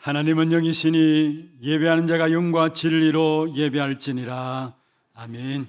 하나님은 영이시니 예배하는 자가 영과 진리로 예배할지니라. 아멘.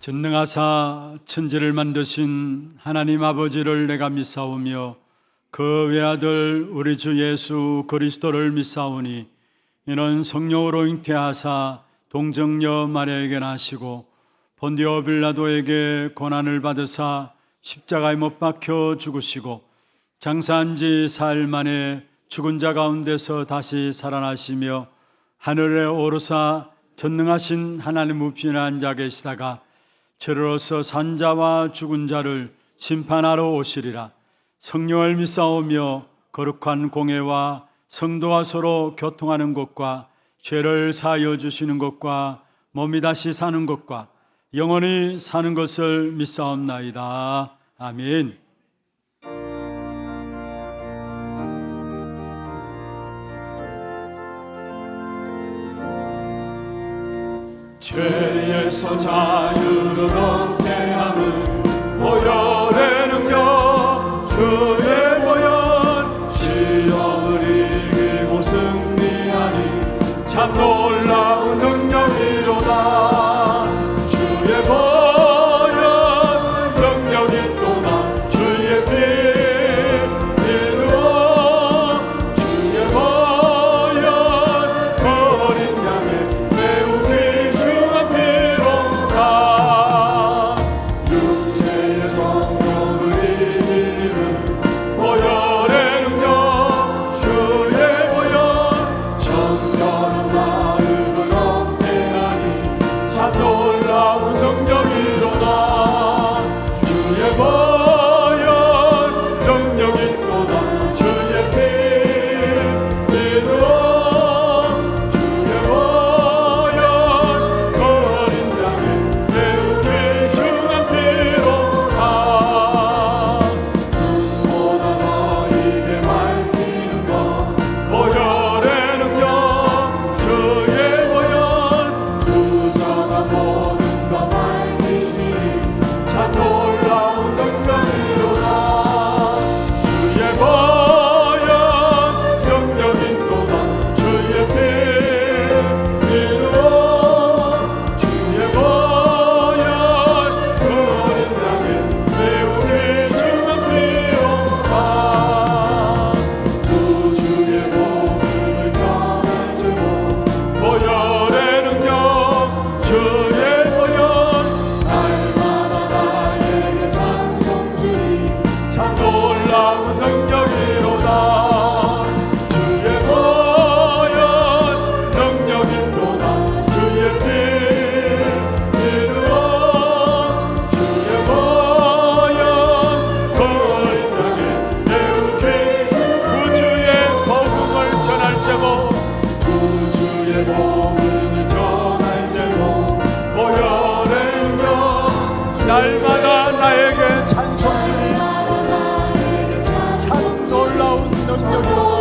전능하사 천지를 만드신 하나님 아버지를 내가 믿사오며 그 외아들 우리 주 예수 그리스도를 믿사오니 이는 성령으로 잉태하사 동정녀 마리아에게 나시고 본디오 빌라도에게 고난을 받으사 십자가에 못 박혀 죽으시고 장사한 지 사흘 만에 죽은 자 가운데서 다시 살아나시며 하늘에 오르사 전능하신 하나님 우편에 앉아 계시다가 저로서 산자와 죽은 자를 심판하러 오시리라. 성령을 믿사오며 거룩한 공회와 성도와 서로 교통하는 것과 죄를 사하여 주시는 것과 몸이 다시 사는 것과 영원히 사는 것을 믿사옵나이다. 아멘. 죄에서 자유를 얻게 하는 보혈의 능력, 주의 보혈, 시험을 이기고 승리하니 참 놀라운 능력이로다. 주의 보혈 능력이 또다. 주의 피 이루어 주의 보혈 어린 양의 매우 귀중한 피로다. 육체의 성령을 이기는 보혈의 능력, 주의 보혈 정결한 마음을 얻게 하니 참 놀라운 능력이로다. 주의 보혈 능력이 또다. 주의 피 이루어 주의 보혈 어린 양의 매우 귀중한 피로다. 눈보다 너희에게 밝히는 것 보혈의 능력, 주의 보혈 부정한 모든 것 밝히시니 참 놀라운 능력이로다. 주의 보혈 능력이 또다. 주의 피 이루어 주의 보혈 어린 양의 매우 귀중한 피로다. 구주의 복음을 전하시고 보혈의 능력, 주의 보혈 날마다 나에게 찬송주니 참 놀라운 능력이로다. 주의 보혈 능력이 또다. 주의 피 이루어 주의 보혈 어린 양의 매우 귀중한 구주의 복음을 전할 제목 구주의 복음을 전할 제목 보혈의 능력, 날마다 나에게 찬송 주니 참 놀라운 능력이로다.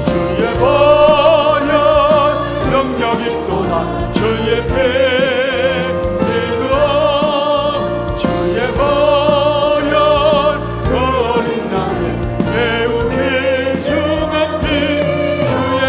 주의 보혈 능력이 또다. 주의 피 이루어 주의 보혈 어린 양의 매우 귀중한 피. 주의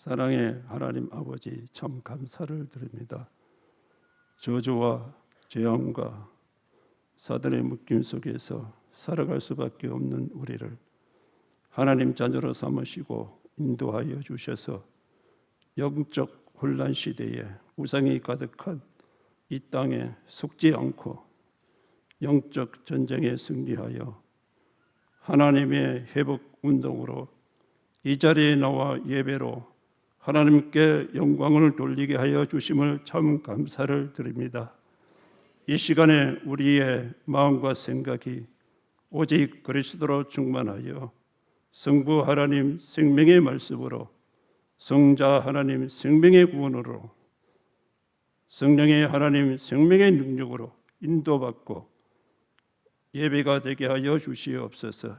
사랑의 하나님 아버지, 참 감사를 드립니다. 저주와 재앙과 사단의 묶임 속에서 살아갈 수밖에 없는 우리를 하나님 자녀로 삼으시고 인도하여 주셔서 영적 혼란 시대에 우상이 가득한 이 땅에 속지 않고 영적 전쟁에 승리하여 하나님의 회복 운동으로 이 자리에 나와 예배로 하나님께 영광을 돌리게 하여 주심을 참 감사를 드립니다. 이 시간에 우리의 마음과 생각이 오직 그리스도로 충만하여 성부 하나님 생명의 말씀으로, 성자 하나님 생명의 구원으로, 성령의 하나님 생명의 능력으로 인도받고 예배가 되게 하여 주시옵소서.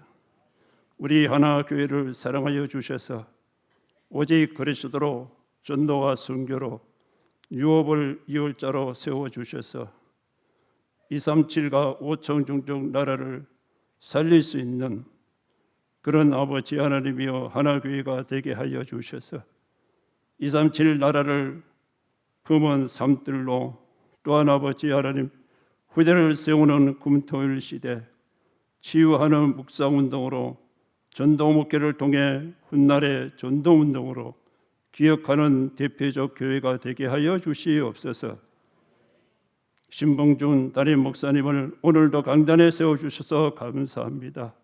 우리 하나교회를 사랑하여 주셔서 오직 그리스도로 전도와 선교로 유업을 이을 자로 세워주셔서 237과 5천 종족 나라를 살릴 수 있는 그런 아버지 하나님이여 하나교회가 되게 하여 주셔서 237 나라를 품은 삶들로 또한 아버지 하나님 후대를 세우는 금토일 시대 치유하는 묵상운동으로 전도 목회를 통해 훗날의 전도운동으로 기억하는 대표적 교회가 되게 하여 주시옵소서. 신봉준 담임 목사님을 오늘도 강단에 세워주셔서 감사합니다.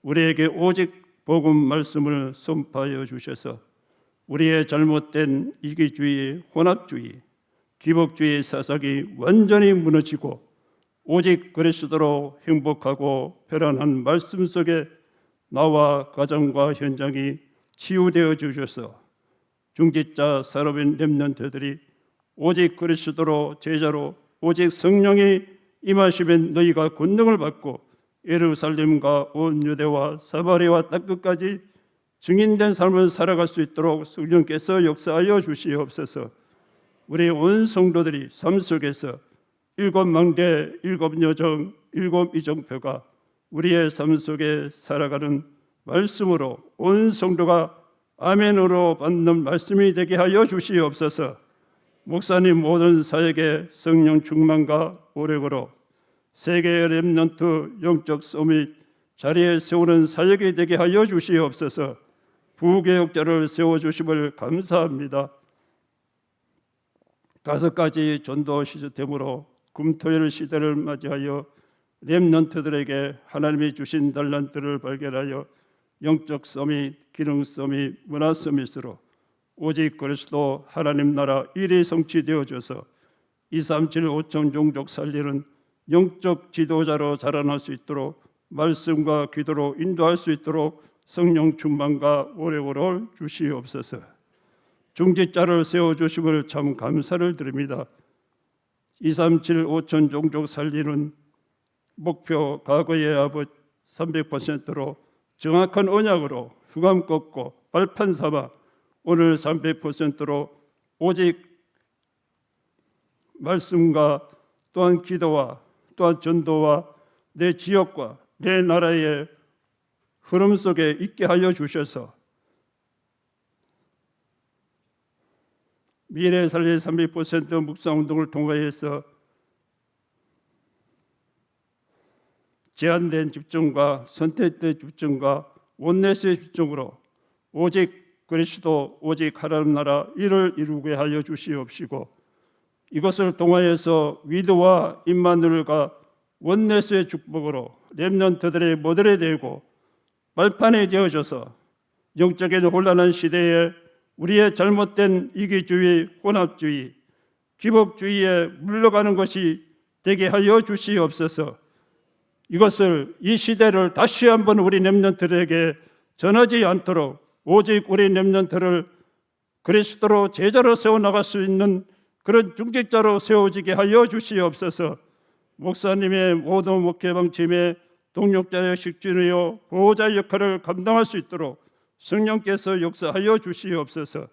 우리에게 오직 복음 말씀을 선포하여 주셔서 우리의 잘못된 이기주의, 혼합주의, 기복주의 사상이 완전히 무너지고 오직 그리스도로 행복하고 편안한 말씀 속에 나와 가정과 현장이 치유되어 주셔서 중직자 사람인 렘넌트들이 오직 그리스도로 제자로 오직 성령이 임하시면 너희가 권능을 받고 예루살렘과 온 유대와 사마리아와 땅끝까지 증인된 삶을 살아갈 수 있도록 성령께서 역사하여 주시옵소서. 우리 온 성도들이 삶 속에서 7망대, 7여정, 7이정표가 우리의 삶 속에 살아가는 말씀으로 온 성도가 아멘으로 받는 말씀이 되게 하여 주시옵소서. 목사님 모든 사역에 성령 충만과 오래걸어 세계의 렘넌트 영적 서밋 자리에 세우는 사역이 되게 하여 주시옵소서. 부교역자를 세워주심을 감사합니다. 5가지 전도 시스템으로 금토일 시대를 맞이하여 렘넌트들에게 하나님이 주신 달란트를 발견하여 영적 서밋, 기능 서밋, 문화 서밋으로 오직 그리스도 하나님 나라 일이 성취되어져서 237 5천 종족 살리는 영적 지도자로 자라날 수 있도록 말씀과 기도로 인도할 수 있도록 성령 충만과 오래오래 주시옵소서. 중직자를 세워주심을 참 감사를 드립니다. 237 5천 종족 살리는 목표 과거의 아버지 300%로 정확한 언약으로 흑암 꺾고 발판 삼아 오늘 300%로 오직 말씀과 또한 기도와 또한 전도와 내 지역과 내 나라의 흐름 속에 있게 하여 주셔서 미래 살릴 300% 묵상운동을 통하여서 제한된 집중과 선택된 집중과 원내스의 집중으로 오직 그리스도 오직 하나님 나라 일을 이루게 하여 주시옵시고 이것을 통하여서 위드와 임마누엘과 원내스의 축복으로 렘넌트들의 모델이 되고 발판이 되어져서 영적인 혼란한 시대에 우리의 잘못된 이기주의, 혼합주의, 기복주의에 물러가는 것이 되게 하여 주시옵소서. 이것을 이 시대를 다시 한번 우리 렘넌트들에게 전하지 않도록 오직 우리 렘넌트를 그리스도로 제자로 세워나갈 수 있는 그런 중직자로 세워지게 하여 주시옵소서. 목사님의 모든 목회 방침에 동력자의 식주이요 보호자 역할을 감당할 수 있도록 성령께서 역사하여 주시옵소서.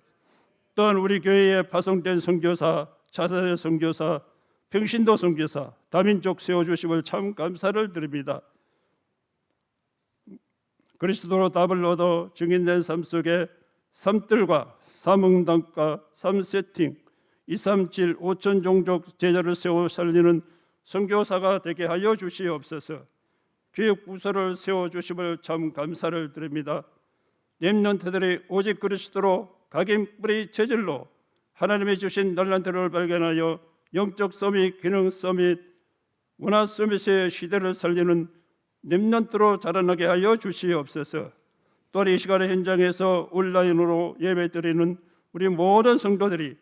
또한 우리 교회에 파송된 선교사, 차세대 선교사, 평신도 선교사, 다민족 세워주심을 참 감사를 드립니다. 그리스도로 답을 얻어 증인된 삶 속에 삶들과 3응당과 3세팅 237 5천 종족 제자를 세워 살리는 선교사가 되게 하여 주시옵소서. 교육부서를 세워주심을 참 감사를 드립니다. 렘넌트들이 오직 그리스도로 각인 뿌리 체질로 하나님이 주신 날란들을 발견하여 영적 서밋, 기능 서밋, 문화 서밋의 시대를 살리는 렘넌트로 자라나게 하여 주시옵소서. 또한 이 시간의 현장에서 온라인으로 예배드리는 우리 모든 성도들이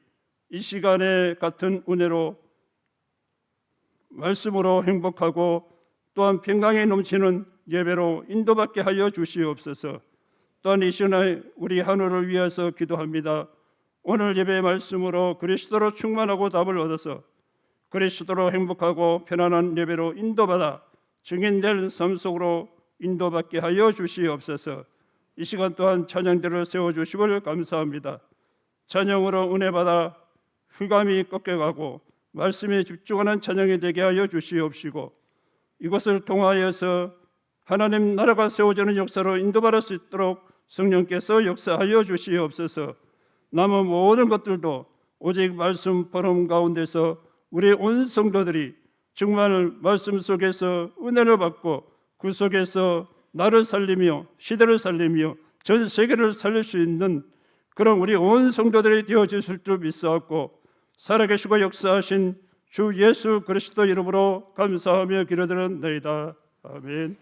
이 시간에 같은 은혜로 말씀으로 행복하고 또한 평강이 넘치는 예배로 인도받게 하여 주시옵소서. 또한 이 시간에 우리 하늘을 위해서 기도합니다. 오늘 예배의 말씀으로 그리스도로 충만하고 답을 얻어서 그리스도로 행복하고 편안한 예배로 인도받아 증인될 삶 속으로 인도받게 하여 주시옵소서. 이 시간 또한 찬양대를 세워주심을 감사합니다. 찬양으로 은혜받아 흑암이 꺾여가고 말씀에 집중하는 찬양이 되게 하여 주시옵시고 이것을 통하여서 하나님 나라가 세워지는 역사로 인도받을 수 있도록 성령께서 역사하여 주시옵소서. 남은 모든 것들도 오직 말씀 보름 가운데서 우리 온 성도들이 정말 말씀 속에서 은혜를 받고 그 속에서 나를 살리며 시대를 살리며 전 세계를 살릴 수 있는 그런 우리 온 성도들이 되어주실 줄 믿사옵고 살아계시고 역사하신 주 예수 그리스도 이름으로 감사하며 기도드렸나이다. 아멘.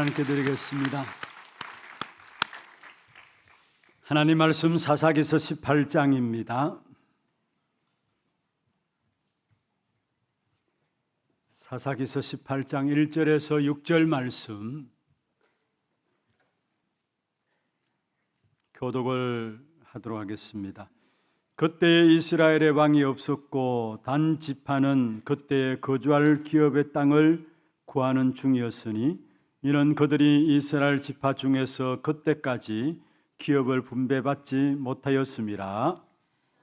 하나님께 드리겠습니다. 하나님 말씀 사사기서 18장입니다. 사사기서 18장 1절에서 6절 말씀 교독을 하도록 하겠습니다. 그때에 이스라엘의 왕이 없었고 단 지파는 그때에 거주할 기업의 땅을 구하는 중이었으니 이는 그들이 이스라엘 지파 중에서 그때까지 기업을 분배받지 못하였음이라.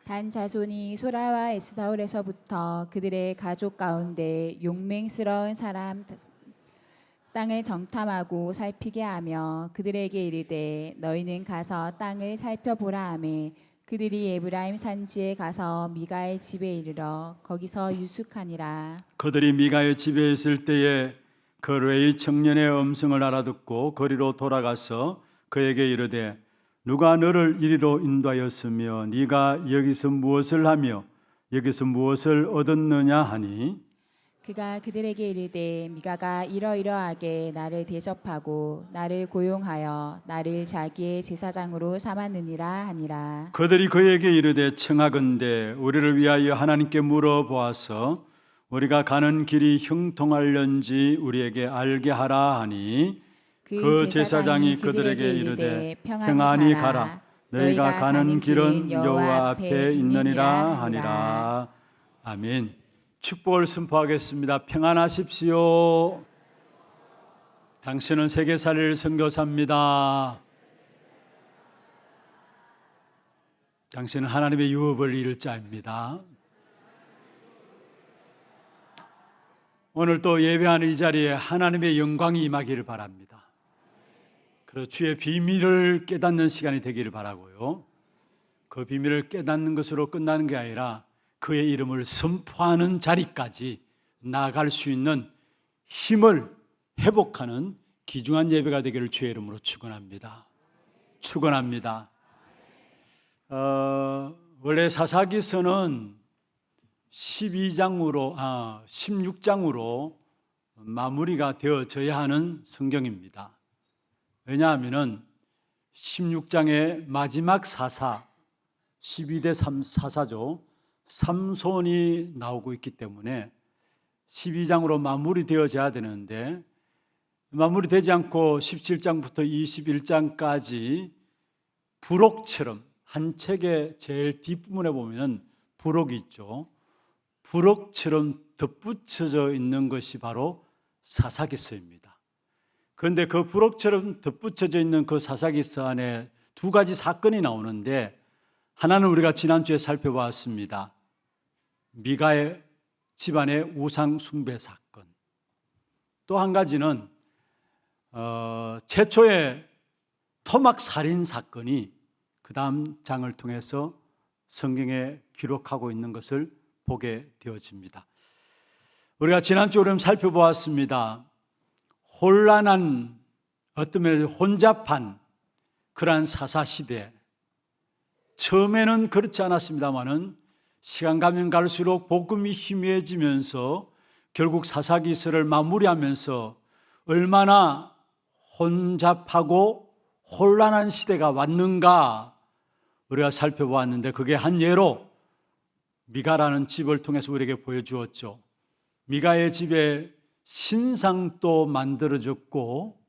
단 자손이 소라와 에스다올에서부터 그들의 가족 가운데 용맹스러운 사람 땅을 정탐하고 살피게 하며 그들에게 이르되 너희는 가서 땅을 살펴보라 하매 그들이 에브라임 산지에 가서 미가의 집에 이르러 거기서 유숙하니라. 그들이 미가의 집에 있을 때에 그 레위 청년의 음성을 알아듣고 거리로 돌아가서 그에게 이르되 누가 너를 이리로 인도하였으며 네가 여기서 무엇을 하며 여기서 무엇을 얻었느냐 하니 그가 그들에게 이르되 미가가 이러이러하게 나를 대접하고 나를 고용하여 나를 자기의 제사장으로 삼았느니라 하니라. 그들이 그에게 이르되 청하건대 우리를 위하여 하나님께 물어보아서 우리가 가는 길이 형통할는지 우리에게 알게 하라 하니 그 제사장이 그들에게 이르되 평안히 가라 너희가 가는 길은 여호와 앞에 있느니라 하니라. 아멘. 축복을 선포하겠습니다. 평안하십시오. 당신은 세계살릴 선교사입니다. 당신은 하나님의 유업을 이룰 자입니다. 오늘 또 예배하는 이 자리에 하나님의 영광이 임하기를 바랍니다. 그리고 주의 비밀을 깨닫는 시간이 되기를 바라고요. 그 비밀을 깨닫는 것으로 끝나는 게 아니라 그의 이름을 선포하는 자리까지 나아갈 수 있는 힘을 회복하는 귀중한 예배가 되기를 주의 이름으로 축원합니다. 축원합니다. 원래 사사기서는 16장으로 마무리가 되어져야 하는 성경입니다. 왜냐하면 16장의 마지막 사사 12대 사사죠. 삼손이 나오고 있기 때문에 12장으로 마무리되어져야 되는데 마무리되지 않고 17장부터 21장까지 부록처럼 한 책의 제일 뒷부분에 보면 부록이 있죠. 부록처럼 덧붙여져 있는 것이 바로 사사기서입니다. 그런데 그 부록처럼 덧붙여져 있는 그 사사기서 안에 두 가지 사건이 나오는데 하나는 우리가 지난주에 살펴보았습니다. 미가의 집안의 우상 숭배 사건. 또 한 가지는 최초의 토막 살인 사건이 그 다음 장을 통해서 성경에 기록하고 있는 것을 보게 되어집니다. 우리가 지난주에 좀 살펴보았습니다. 혼란한, 어떤 면에서 혼잡한 그러한 사사시대. 처음에는 그렇지 않았습니다마는 시간 가면 갈수록 복음이 희미해지면서 결국 사사기서를 마무리하면서 얼마나 혼잡하고 혼란한 시대가 왔는가 우리가 살펴보았는데 그게 한 예로 미가라는 집을 통해서 우리에게 보여주었죠. 미가의 집에 신상도 만들어졌고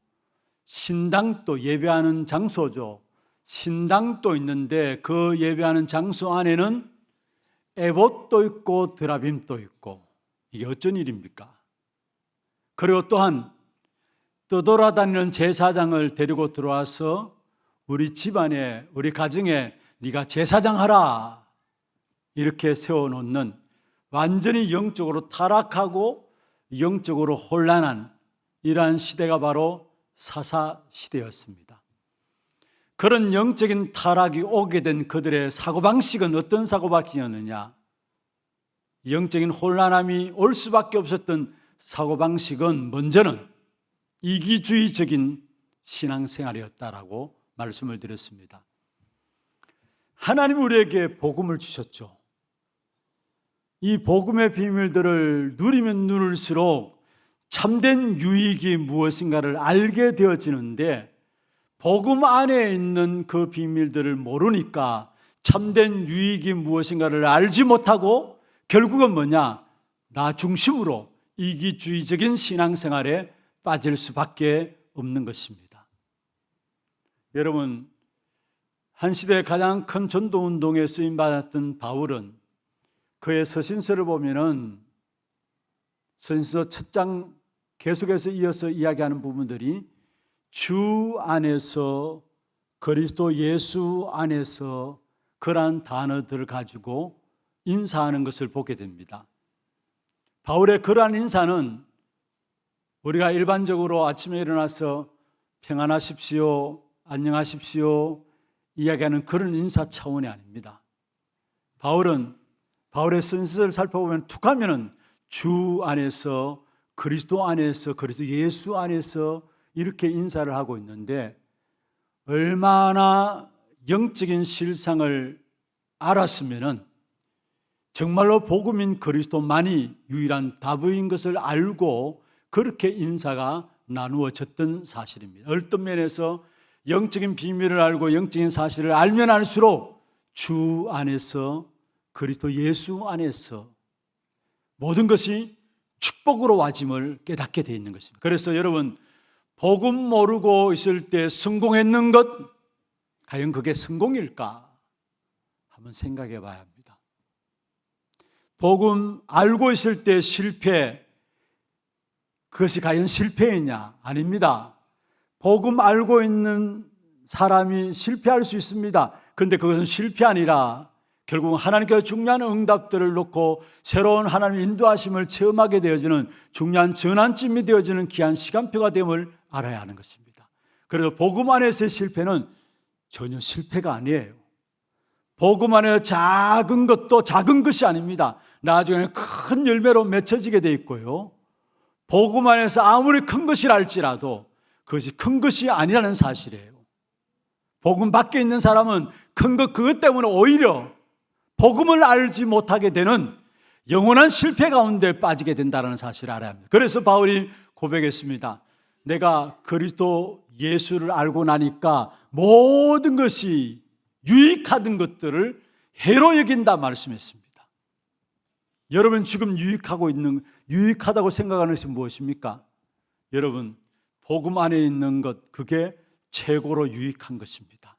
신당도 예배하는 장소죠. 신당도 있는데 그 예배하는 장소 안에는 에봇도 있고 드라빔도 있고 이게 어쩐 일입니까? 그리고 또한 떠돌아다니는 제사장을 데리고 들어와서 우리 집안에 우리 가정에 네가 제사장 하라 이렇게 세워놓는 완전히 영적으로 타락하고 영적으로 혼란한 이러한 시대가 바로 사사시대였습니다. 그런 영적인 타락이 오게 된 그들의 사고방식은 어떤 사고방식이었느냐? 영적인 혼란함이 올 수밖에 없었던 사고방식은 먼저는 이기주의적인 신앙생활이었다라고 말씀을 드렸습니다. 하나님 우리에게 복음을 주셨죠. 이 복음의 비밀들을 누리면 누릴수록 참된 유익이 무엇인가를 알게 되어지는데 복음 안에 있는 그 비밀들을 모르니까 참된 유익이 무엇인가를 알지 못하고 결국은 뭐냐? 나 중심으로 이기주의적인 신앙생활에 빠질 수밖에 없는 것입니다. 여러분, 한 시대의 가장 큰 전도운동에 쓰임받았던 바울은 그의 서신서를 보면은 서신서 첫 장 계속해서 이어서 이야기하는 부분들이 주 안에서, 그리스도 예수 안에서 그러한 단어들을 가지고 인사하는 것을 보게 됩니다. 바울의 그러한 인사는 우리가 일반적으로 아침에 일어나서 평안하십시오, 안녕하십시오 이야기하는 그런 인사 차원이 아닙니다. 바울은 바울의 선서를 살펴보면 툭 하면은 주 안에서, 그리스도 안에서, 그리스도 예수 안에서 이렇게 인사를 하고 있는데 얼마나 영적인 실상을 알았으면은 정말로 복음인 그리스도만이 유일한 답인 것을 알고 그렇게 인사가 나누어졌던 사실입니다. 어떤 면에서 영적인 비밀을 알고 영적인 사실을 알면 알수록 주 안에서, 그리스도 예수 안에서 모든 것이 축복으로 와짐을 깨닫게 되어 있는 것입니다. 그래서 여러분, 복음 모르고 있을 때 성공했는 것, 과연 그게 성공일까? 한번 생각해 봐야 합니다. 복음 알고 있을 때 실패, 그것이 과연 실패이냐? 아닙니다. 복음 알고 있는 사람이 실패할 수 있습니다. 그런데 그것은 실패 아니라 결국 하나님께서 중요한 응답들을 놓고 새로운 하나님의 인도하심을 체험하게 되어지는 중요한 전환점이 되어지는 귀한 시간표가 됨을 알아야 하는 것입니다. 그래서 복음 안에서의 실패는 전혀 실패가 아니에요. 복음 안에 작은 것도 작은 것이 아닙니다. 나중에 큰 열매로 맺혀지게 돼 있고요. 복음 안에서 아무리 큰 것이라 할지라도 그것이 큰 것이 아니라는 사실이에요. 복음 밖에 있는 사람은 큰 것 그것 때문에 오히려 복음을 알지 못하게 되는 영원한 실패 가운데 빠지게 된다는 사실을 알아야 합니다. 그래서 바울이 고백했습니다. 내가 그리스도 예수를 알고 나니까 모든 것이 유익하던 것들을 해로 여긴다 말씀했습니다. 여러분 지금 유익하다고 생각하는 것이 무엇입니까? 여러분, 복음 안에 있는 것, 그게 최고로 유익한 것입니다.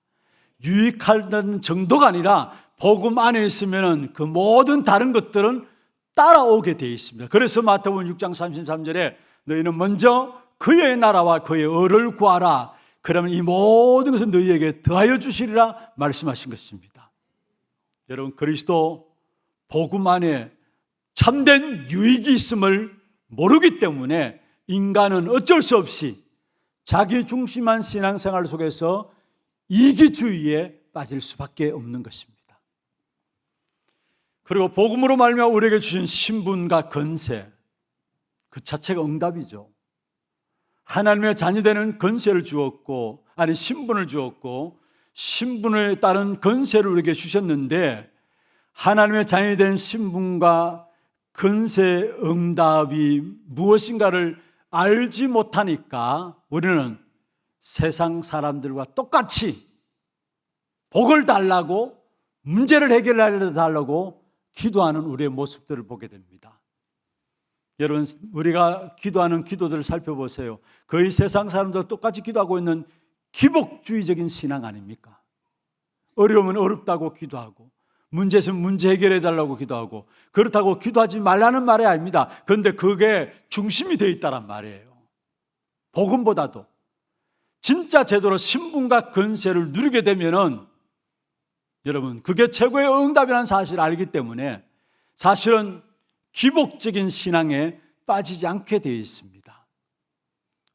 유익하다는 정도가 아니라 복음 안에 있으면 그 모든 다른 것들은 따라오게 되어 있습니다. 그래서 마태복음 6장 33절에 너희는 먼저 그의 나라와 그의 의를 구하라. 그러면 이 모든 것은 너희에게 더하여 주시리라 말씀하신 것입니다. 여러분, 그리스도 복음 안에 참된 유익이 있음을 모르기 때문에 인간은 어쩔 수 없이 자기 중심한 신앙생활 속에서 이기주의에 빠질 수밖에 없는 것입니다. 그리고 복음으로 말미암아 우리에게 주신 신분과 권세, 그 자체가 응답이죠. 하나님의 자녀되는 권세를 주었고, 아니 신분을 주었고, 신분에 따른 권세를 우리에게 주셨는데 하나님의 자녀된 신분과 권세 응답이 무엇인가를 알지 못하니까 우리는 세상 사람들과 똑같이 복을 달라고, 문제를 해결해 달라고 기도하는 우리의 모습들을 보게 됩니다. 여러분, 우리가 기도하는 기도들을 살펴보세요. 거의 세상 사람들과 똑같이 기도하고 있는 기복주의적인 신앙 아닙니까? 어려우면 어렵다고 기도하고, 문제 있으면 문제 해결해 달라고 기도하고, 그렇다고 기도하지 말라는 말이 아닙니다. 그런데 그게 중심이 되어 있다란 말이에요. 복음보다도 진짜 제대로 신분과 권세를 누리게 되면은 여러분, 그게 최고의 응답이라는 사실을 알기 때문에 사실은 기복적인 신앙에 빠지지 않게 되어 있습니다.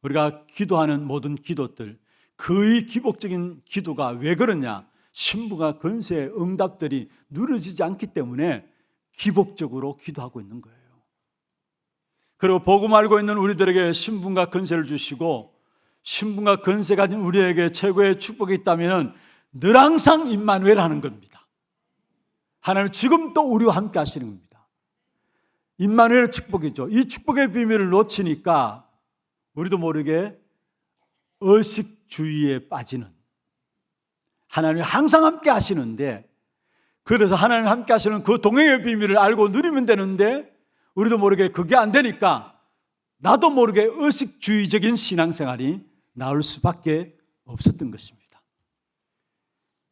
우리가 기도하는 모든 기도들, 거의 기복적인 기도가 왜 그러냐? 신분과 권세의 응답들이 누려지지 않기 때문에 기복적으로 기도하고 있는 거예요. 그리고 복음 알고 있는 우리들에게 신분과 권세를 주시고, 신분과 권세 가진 우리에게 최고의 축복이 있다면 늘 항상 임마누엘 하는 겁니다. 하나님 지금 또 우리와 함께 하시는 겁니다. 임마누엘의 축복이죠. 이 축복의 비밀을 놓치니까 우리도 모르게 의식주의에 빠지는, 하나님이 항상 함께 하시는데, 그래서 하나님 함께 하시는 그 동행의 비밀을 알고 누리면 되는데 우리도 모르게 그게 안 되니까 나도 모르게 의식주의적인 신앙생활이 나올 수밖에 없었던 것입니다.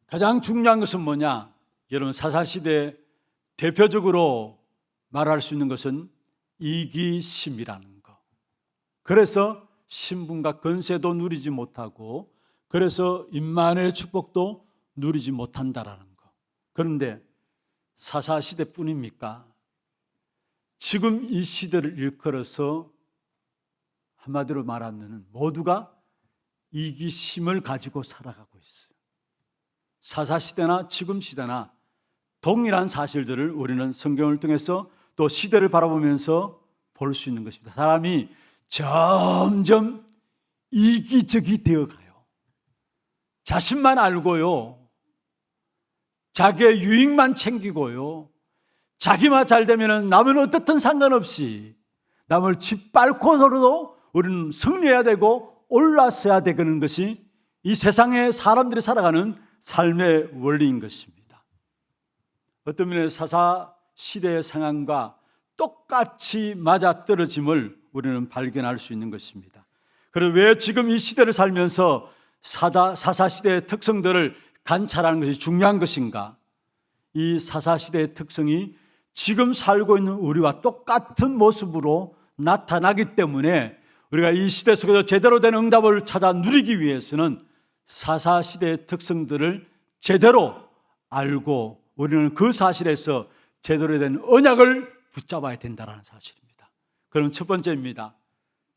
가장 중요한 것은 뭐냐? 여러분, 사사시대 대표적으로 말할 수 있는 것은 이기심이라는 거. 그래서 신분과 권세도 누리지 못하고, 그래서 임마누엘의 축복도 누리지 못한다라는 거. 그런데 사사시대뿐입니까? 지금 이 시대를 일컬어서 한마디로 말하면 모두가 이기심을 가지고 살아가고 있어요. 사사시대나 지금 시대나 동일한 사실들을 우리는 성경을 통해서 또 시대를 바라보면서 볼 수 있는 것입니다. 사람이 점점 이기적이 되어가요. 자신만 알고요, 자기의 유익만 챙기고요, 자기만 잘 되면 남은 어떻든 상관없이 남을 짓밟고서라도 우리는 승리해야 되고 올라서야 되는 것이 이 세상에 사람들이 살아가는 삶의 원리인 것입니다. 어떤 면에서 사사시대의 상황과 똑같이 맞아떨어짐을 우리는 발견할 수 있는 것입니다. 그래서 왜 지금 이 시대를 살면서 사사시대의 특성들을 관찰하는 것이 중요한 것인가? 이 사사시대의 특성이 지금 살고 있는 우리와 똑같은 모습으로 나타나기 때문에 우리가 이 시대 속에서 제대로 된 응답을 찾아 누리기 위해서는 사사시대의 특성들을 제대로 알고 우리는 그 사실에서 제대로 된 언약을 붙잡아야 된다는 사실입니다. 그럼 첫 번째입니다.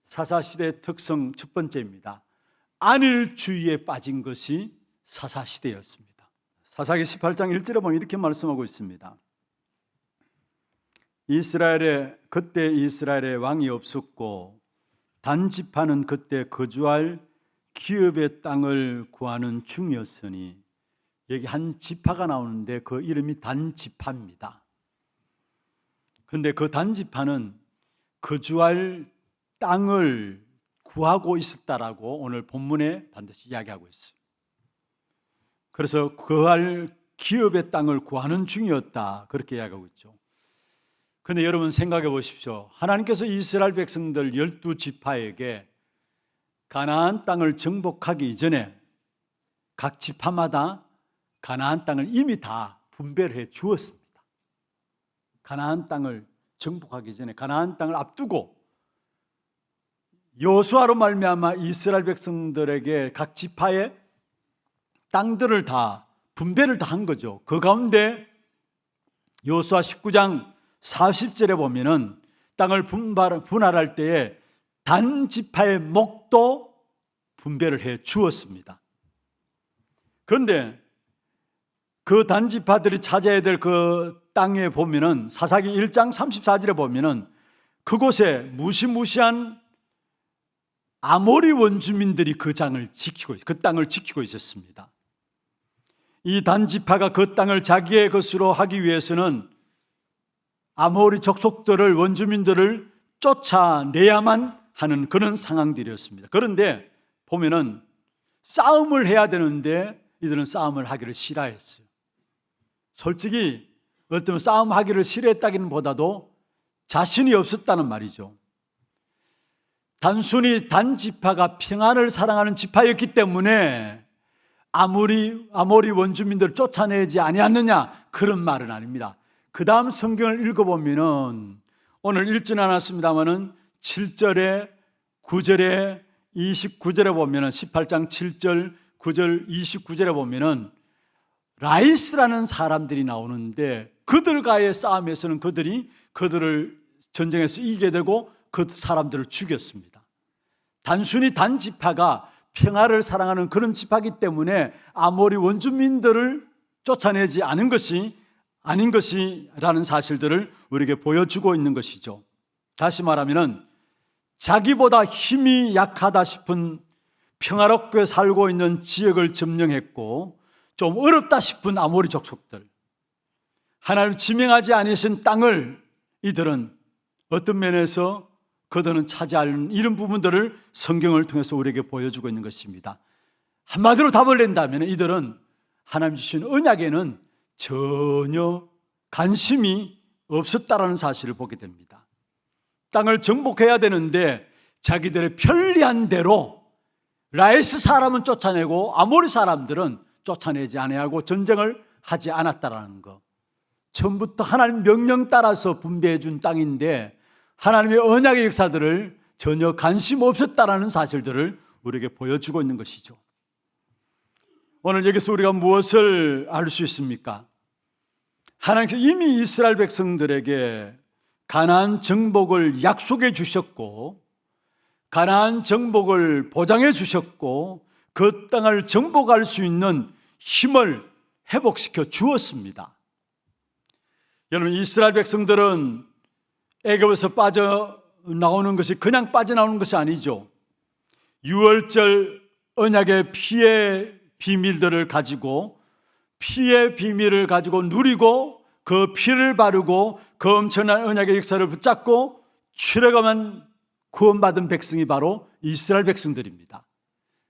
사사시대의 특성 첫 번째입니다. 안일주의에 빠진 것이 사사시대였습니다. 사사기 18장 1절에 보면 이렇게 말씀하고 있습니다. 그때 이스라엘에 왕이 없었고 단지파는 그때 거주할 기업의 땅을 구하는 중이었으니, 여기 한 지파가 나오는데 그 이름이 단지파입니다. 그런데 그 단지파는 거주할 땅을 구하고 있었다라고 오늘 본문에 반드시 이야기하고 있어요. 그래서 거할 기업의 땅을 구하는 중이었다, 그렇게 이야기하고 있죠. 그런데 여러분 생각해 보십시오. 하나님께서 이스라엘 백성들 12지파에게 가나안 땅을 정복하기 이전에 각 지파마다 가나안 땅을 이미 다 분배해 주었습니다. 가나안 땅을 정복하기 전에 가나안 땅을 앞두고 여호수아로 말미암아 이스라엘 백성들에게 각 지파의 땅들을 다 분배를 다 한 거죠. 그 가운데 여호수아 19장 40절에 보면은 땅을 분할할 때에 단 지파의 목도 분배를 해 주었습니다. 그런데 그 단 지파들이 차지해야 될 그 땅에 보면은 사사기 1장 34절에 보면은 그곳에 무시무시한 아모리 원주민들이 그 땅을 지키고 있었습니다. 이 단 지파가 그 땅을 자기의 것으로 하기 위해서는 아모리 족속들을, 원주민들을 쫓아내야만 하는 그런 상황들이었습니다. 그런데 보면은 싸움을 해야 되는데 이들은 싸움을 하기를 싫어했어요. 솔직히 어떤 싸움하기를 싫어했다기는 보다도 자신이 없었다는 말이죠. 단순히 단 지파가 평안을 사랑하는 지파였기 때문에 아모리 원주민들을 쫓아내지 아니었느냐, 그런 말은 아닙니다. 그 다음 성경을 읽어보면은 오늘 읽지는 않았습니다만은 7절에 9절에 29절에 보면은 18장 7절 9절 29절에 보면은 라이스라는 사람들이 나오는데 그들과의 싸움에서는 그들을 전쟁에서 이기게 되고 그 사람들을 죽였습니다. 단순히 단 지파가 평화를 사랑하는 그런 지파이기 때문에 아모리 원주민들을 쫓아내지 않은 것이 아닌 것이라는 사실들을 우리에게 보여주고 있는 것이죠. 다시 말하면 자기보다 힘이 약하다 싶은 평화롭게 살고 있는 지역을 점령했고 좀 어렵다 싶은 아모리 족속들, 하나님 지명하지 않으신 땅을 이들은 어떤 면에서 그들은 차지하는 이런 부분들을 성경을 통해서 우리에게 보여주고 있는 것입니다. 한마디로 답을 낸다면 이들은 하나님 주신 언약에는 전혀 관심이 없었다라는 사실을 보게 됩니다. 땅을 정복해야 되는데 자기들의 편리한 대로 라이스 사람은 쫓아내고 아모리 사람들은 쫓아내지 아니하고 전쟁을 하지 않았다라는 것. 처음부터 하나님 명령 따라서 분배해 준 땅인데 하나님의 언약의 역사들을 전혀 관심 없었다라는 사실들을 우리에게 보여주고 있는 것이죠. 오늘 여기서 우리가 무엇을 알 수 있습니까? 하나님께서 이미 이스라엘 백성들에게 가나안 정복을 약속해 주셨고 가나안 정복을 보장해 주셨고 그 땅을 정복할 수 있는 힘을 회복시켜 주었습니다. 여러분, 이스라엘 백성들은 애굽에서 빠져나오는 것이 그냥 빠져나오는 것이 아니죠. 유월절 언약의 피의 비밀들을 가지고 피의 비밀을 가지고 누리고 그 피를 바르고 그 엄청난 언약의 역사를 붙잡고 출애굽한 구원받은 백성이 바로 이스라엘 백성들입니다.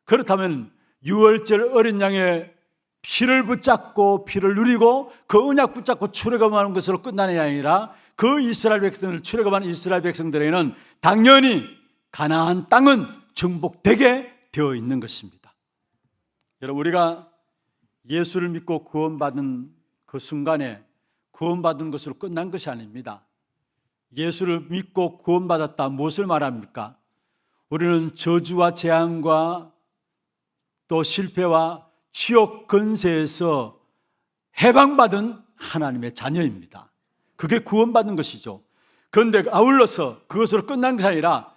그렇다면 유월절 어린 양의 피를 붙잡고 피를 누리고 그 언약 붙잡고 출애굽하는 것으로 끝나는 게 아니라 그 이스라엘 백성들, 출애굽한 이스라엘 백성들에게는 당연히 가나안 땅은 정복되게 되어 있는 것입니다. 여러분, 우리가 예수를 믿고 구원받은 그 순간에 구원받은 것으로 끝난 것이 아닙니다. 예수를 믿고 구원받았다, 무엇을 말합니까? 우리는 저주와 재앙과 또 실패와 지옥 근세에서 해방받은 하나님의 자녀입니다. 그게 구원받은 것이죠. 그런데 아울러서 그것으로 끝난 것이 아니라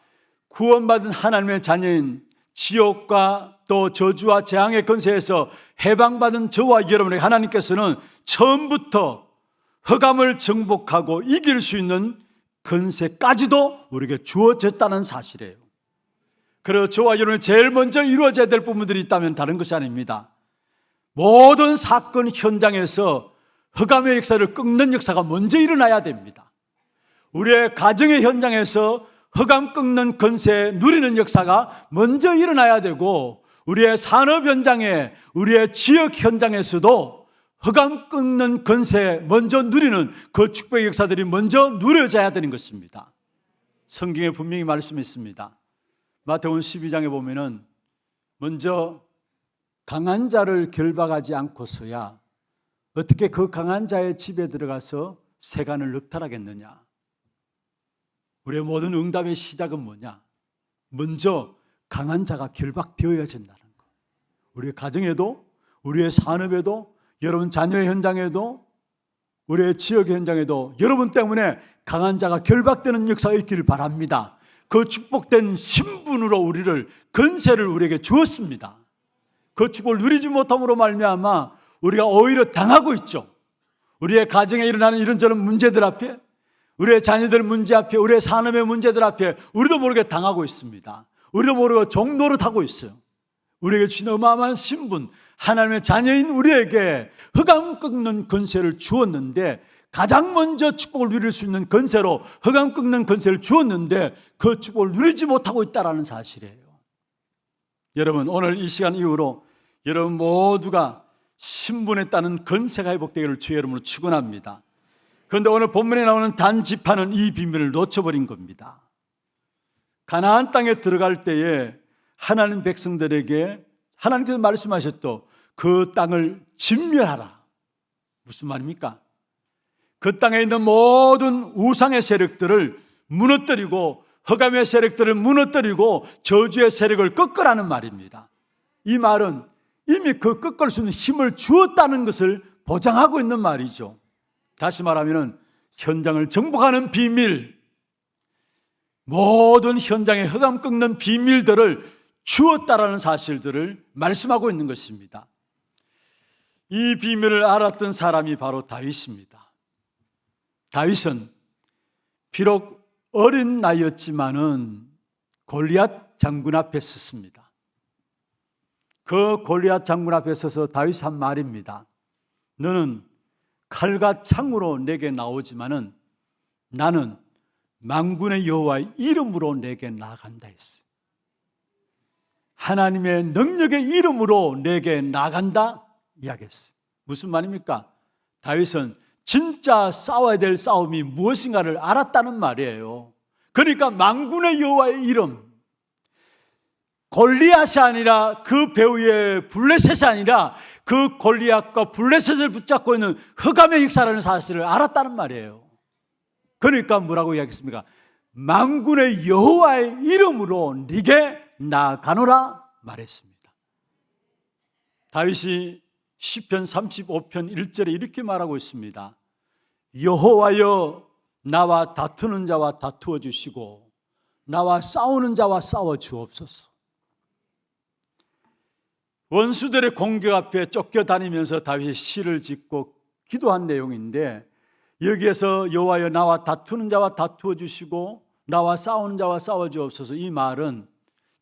구원받은 하나님의 자녀인 지옥과 또 저주와 재앙의 근세에서 해방받은 저와 여러분에게 하나님께서는 처음부터 흑암을 정복하고 이길 수 있는 근세까지도 우리에게 주어졌다는 사실이에요. 그래서 저와 여러분이 제일 먼저 이루어져야 될 부분들이 있다면 다른 것이 아닙니다. 모든 사건 현장에서 흑암의 역사를 끊는 역사가 먼저 일어나야 됩니다. 우리의 가정의 현장에서 흑암 끊는 권세 누리는 역사가 먼저 일어나야 되고 우리의 산업 현장에 우리의 지역 현장에서도 흑암 끊는 권세 먼저 누리는 그 축복의 역사들이 먼저 누려져야 되는 것입니다. 성경에 분명히 말씀했습니다. 마태복음 12장에 보면은 먼저 강한 자를 결박하지 않고서야 어떻게 그 강한 자의 집에 들어가서 세간을 늑탈하겠느냐. 우리의 모든 응답의 시작은 뭐냐? 먼저 강한 자가 결박되어야 된다는 것. 우리의 가정에도 우리의 산업에도 여러분 자녀의 현장에도 우리의 지역 현장에도 여러분 때문에 강한 자가 결박되는 역사가 있기를 바랍니다. 그 축복된 신분으로 우리를 권세를 우리에게 주었습니다. 그 축복을 누리지 못함으로 말미암아 우리가 오히려 당하고 있죠. 우리의 가정에 일어나는 이런저런 문제들 앞에, 우리의 자녀들 문제 앞에, 우리의 산업의 문제들 앞에 우리도 모르게 당하고 있습니다. 우리도 모르게 종노릇하고 있어요. 우리에게 주신 어마어마한 신분, 하나님의 자녀인 우리에게 흑암 꺾는 권세를 주었는데 가장 먼저 축복을 누릴 수 있는 권세로 흑암 꺾는 권세를 주었는데 그 축복을 누리지 못하고 있다는 사실이에요. 여러분, 오늘 이 시간 이후로 여러분 모두가 신분에 따른 권세가 회복되기를 주의 이름으로 축원합니다. 그런데 오늘 본문에 나오는 단지파는 이 비밀을 놓쳐버린 겁니다. 가나안 땅에 들어갈 때에 하나님 백성들에게 하나님께서 말씀하셨던 그 땅을 진멸하라. 무슨 말입니까? 그 땅에 있는 모든 우상의 세력들을 무너뜨리고 흑암의 세력들을 무너뜨리고 저주의 세력을 꺾으라는 말입니다. 이 말은 이미 그 꺾을 수 있는 힘을 주었다는 것을 보장하고 있는 말이죠. 다시 말하면 현장을 정복하는 비밀, 모든 현장에 흑암 꺾는 비밀들을 주었다라는 사실들을 말씀하고 있는 것입니다. 이 비밀을 알았던 사람이 바로 다윗입니다. 다윗은 비록 어린 나이였지만은 골리앗 장군 앞에 섰습니다. 그 골리앗 장군 앞에 서서 다윗 한 말입니다. 너는 칼과 창으로 내게 나오지만은 나는 만군의 여호와의 이름으로 내게 나아간다 했어요. 하나님의 능력의 이름으로 내게 나아간다 이야기했어요. 무슨 말입니까? 다윗은 진짜 싸워야 될 싸움이 무엇인가를 알았다는 말이에요. 그러니까 만군의 여호와의 이름, 골리앗이 아니라 그 배후의 블레셋이 아니라 그 골리앗과 블레셋을 붙잡고 있는 흑암의 역사라는 사실을 알았다는 말이에요. 그러니까 뭐라고 이야기했습니까? 만군의 여호와의 이름으로 네게 나아가노라 말했습니다. 다윗이 시편 35편 1절에 이렇게 말하고 있습니다. 여호와여, 나와 다투는 자와 다투어 주시고 나와 싸우는 자와 싸워 주옵소서. 원수들의 공격 앞에 쫓겨다니면서 다윗이 시를 짓고 기도한 내용인데, 여기에서 여호와여, 나와 다투는 자와 다투어 주시고 나와 싸우는 자와 싸워 주옵소서, 이 말은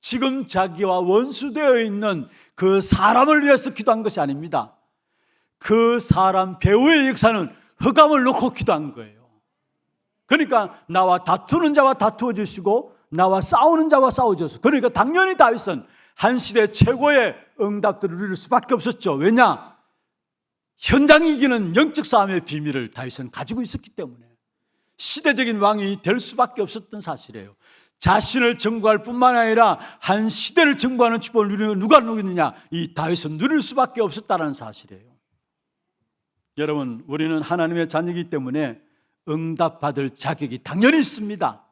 지금 자기와 원수되어 있는 그 사람을 위해서 기도한 것이 아닙니다. 그 사람 배후의 역사는 흑암을 놓고 기도한 거예요. 그러니까 나와 다투는 자와 다투어 주시고 나와 싸우는 자와 싸워 주소서. 그러니까 당연히 다윗은 한 시대 최고의 응답들을 누릴 수밖에 없었죠. 왜냐? 현장 이기는 영적 싸움의 비밀을 다윗은 가지고 있었기 때문에 시대적인 왕이 될 수밖에 없었던 사실이에요. 자신을 증거할 뿐만 아니라 한 시대를 증거하는 축복을 누리는 누가 누리느냐? 이 다윗은 누릴 수밖에 없었다는 사실이에요. 여러분, 우리는 하나님의 자녀이기 때문에 응답받을 자격이 당연히 있습니다.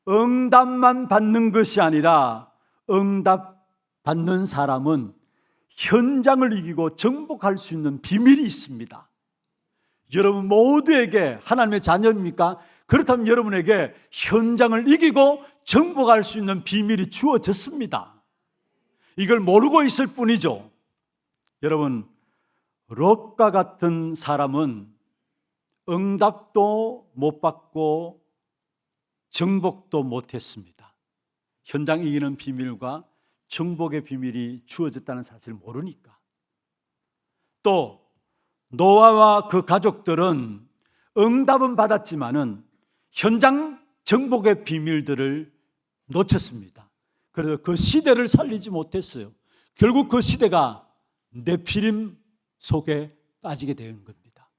응답만 받는 것이 아니라 응답 받는 사람은 현장을 이기고 정복할 수 있는 비밀이 있습니다. 여러분 모두에게 하나님의 자녀입니까? 그렇다면 여러분에게 현장을 이기고 정복할 수 있는 비밀이 주어졌습니다. 이걸 모르고 있을 뿐이죠. 여러분, 롯과 같은 사람은 응답도 못 받고 정복도 못했습니다. 현장 이기는 비밀과 정복의 비밀이 주어졌다는 사실을 모르니까. 또 노아와 그 가족들은 응답은 받았지만은 현장 정복의 비밀들을 놓쳤습니다. 그래서 그 시대를 살리지 못했어요. 결국 그 시대가 네피림 속에 빠지게 된 겁니다.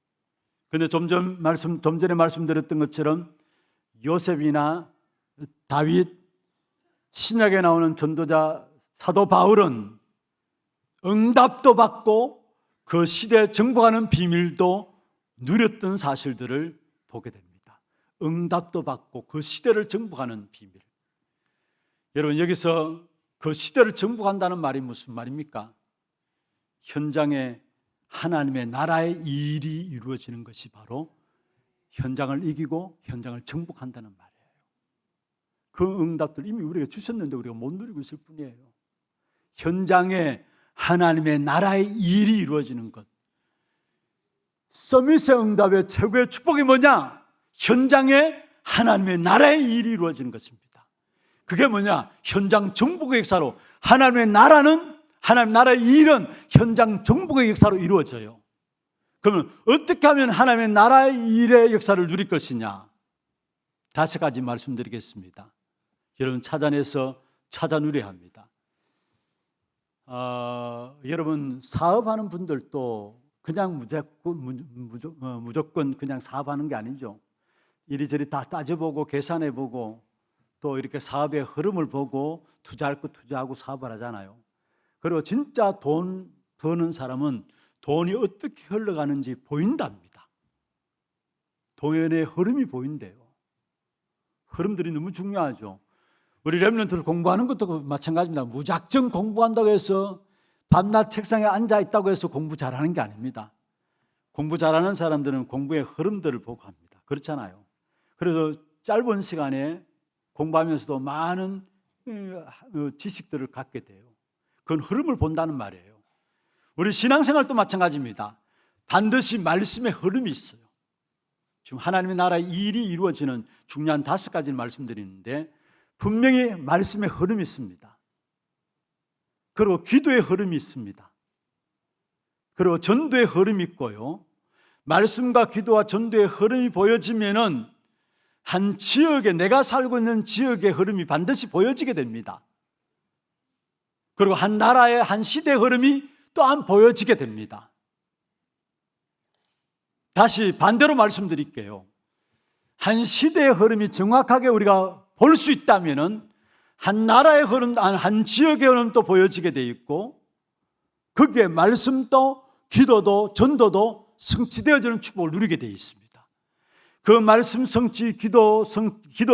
그런데 좀 전에 말씀드렸던 것처럼 요셉이나 다윗, 신약에 나오는 전도자 사도 바울은 응답도 받고 그 시대에 정복하는 비밀도 누렸던 사실들을 보게 됩니다. 응답도 받고 그 시대를 정복하는 비밀. 여러분, 여기서 그 시대를 정복한다는 말이 무슨 말입니까? 현장에 하나님의 나라의 일이 이루어지는 것이 바로 현장을 이기고 현장을 정복한다는 말이에요. 그 응답들 이미 우리가 주셨는데 우리가 못 누리고 있을 뿐이에요. 현장에 하나님의 나라의 일이 이루어지는 것. 서밋의 응답의 최고의 축복이 뭐냐? 현장에 하나님의 나라의 일이 이루어지는 것입니다. 그게 뭐냐? 현장 정복의 역사로 하나님의 나라의 일은 현장 정복의 역사로 이루어져요. 그러면 어떻게 하면 하나님의 나라의 일의 역사를 누릴 것이냐? 5가지 말씀드리겠습니다. 여러분 찾아내서 찾아 누려야 합니다. 여러분 사업하는 분들도 그냥 무조건 그냥 사업하는 게 아니죠. 이리저리 다 따져보고 계산해보고 또 이렇게 사업의 흐름을 보고 투자할 거 투자하고 사업을 하잖아요. 그리고 진짜 돈 버는 사람은 돈이 어떻게 흘러가는지 보인답니다. 돈의 흐름이 보인대요. 흐름들이 너무 중요하죠. 우리 렘넌트들 공부하는 것도 마찬가지입니다. 무작정 공부한다고 해서 밤낮 책상에 앉아 있다고 해서 공부 잘하는 게 아닙니다. 공부 잘하는 사람들은 공부의 흐름들을 보고 합니다. 그렇잖아요. 그래서 짧은 시간에 공부하면서도 많은 지식들을 갖게 돼요. 그건 흐름을 본다는 말이에요. 우리 신앙생활도 마찬가지입니다. 반드시 말씀의 흐름이 있어요. 지금 하나님의 나라의 일이 이루어지는 중요한 5가지를 말씀드리는데 분명히 말씀의 흐름이 있습니다. 그리고 기도의 흐름이 있습니다. 그리고 전도의 흐름이 있고요. 말씀과 기도와 전도의 흐름이 보여지면은 한 지역에, 내가 살고 있는 지역의 흐름이 반드시 보여지게 됩니다. 그리고 한 나라의 한 시대의 흐름이 또한 보여지게 됩니다. 다시 반대로 말씀드릴게요. 한 시대의 흐름이 정확하게 우리가 볼 수 있다면은 한 나라의 흐름, 한 지역의 흐름도 보여지게 돼 있고, 거기에 말씀도 기도도 전도도 성취되어지는 축복을 누리게 돼 있습니다. 그 말씀 성취, 기도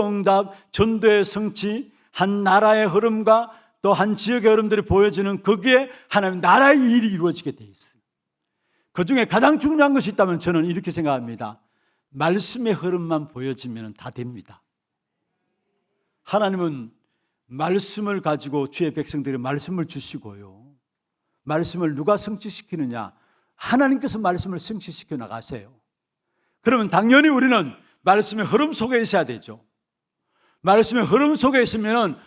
응답, 전도의 성취, 한 나라의 흐름과 또 한 지역의 흐름들이 보여지는 거기에 하나님 나라의 일이 이루어지게 돼 있어요. 그 중에 가장 중요한 것이 있다면 저는 이렇게 생각합니다. 말씀의 흐름만 보여지면 다 됩니다. 하나님은 말씀을 가지고 주의 백성들에게 말씀을 주시고요, 말씀을 누가 성취시키느냐? 하나님께서 말씀을 성취시켜 나가세요. 그러면 당연히 우리는 말씀의 흐름 속에 있어야 되죠. 말씀의 흐름 속에 있으면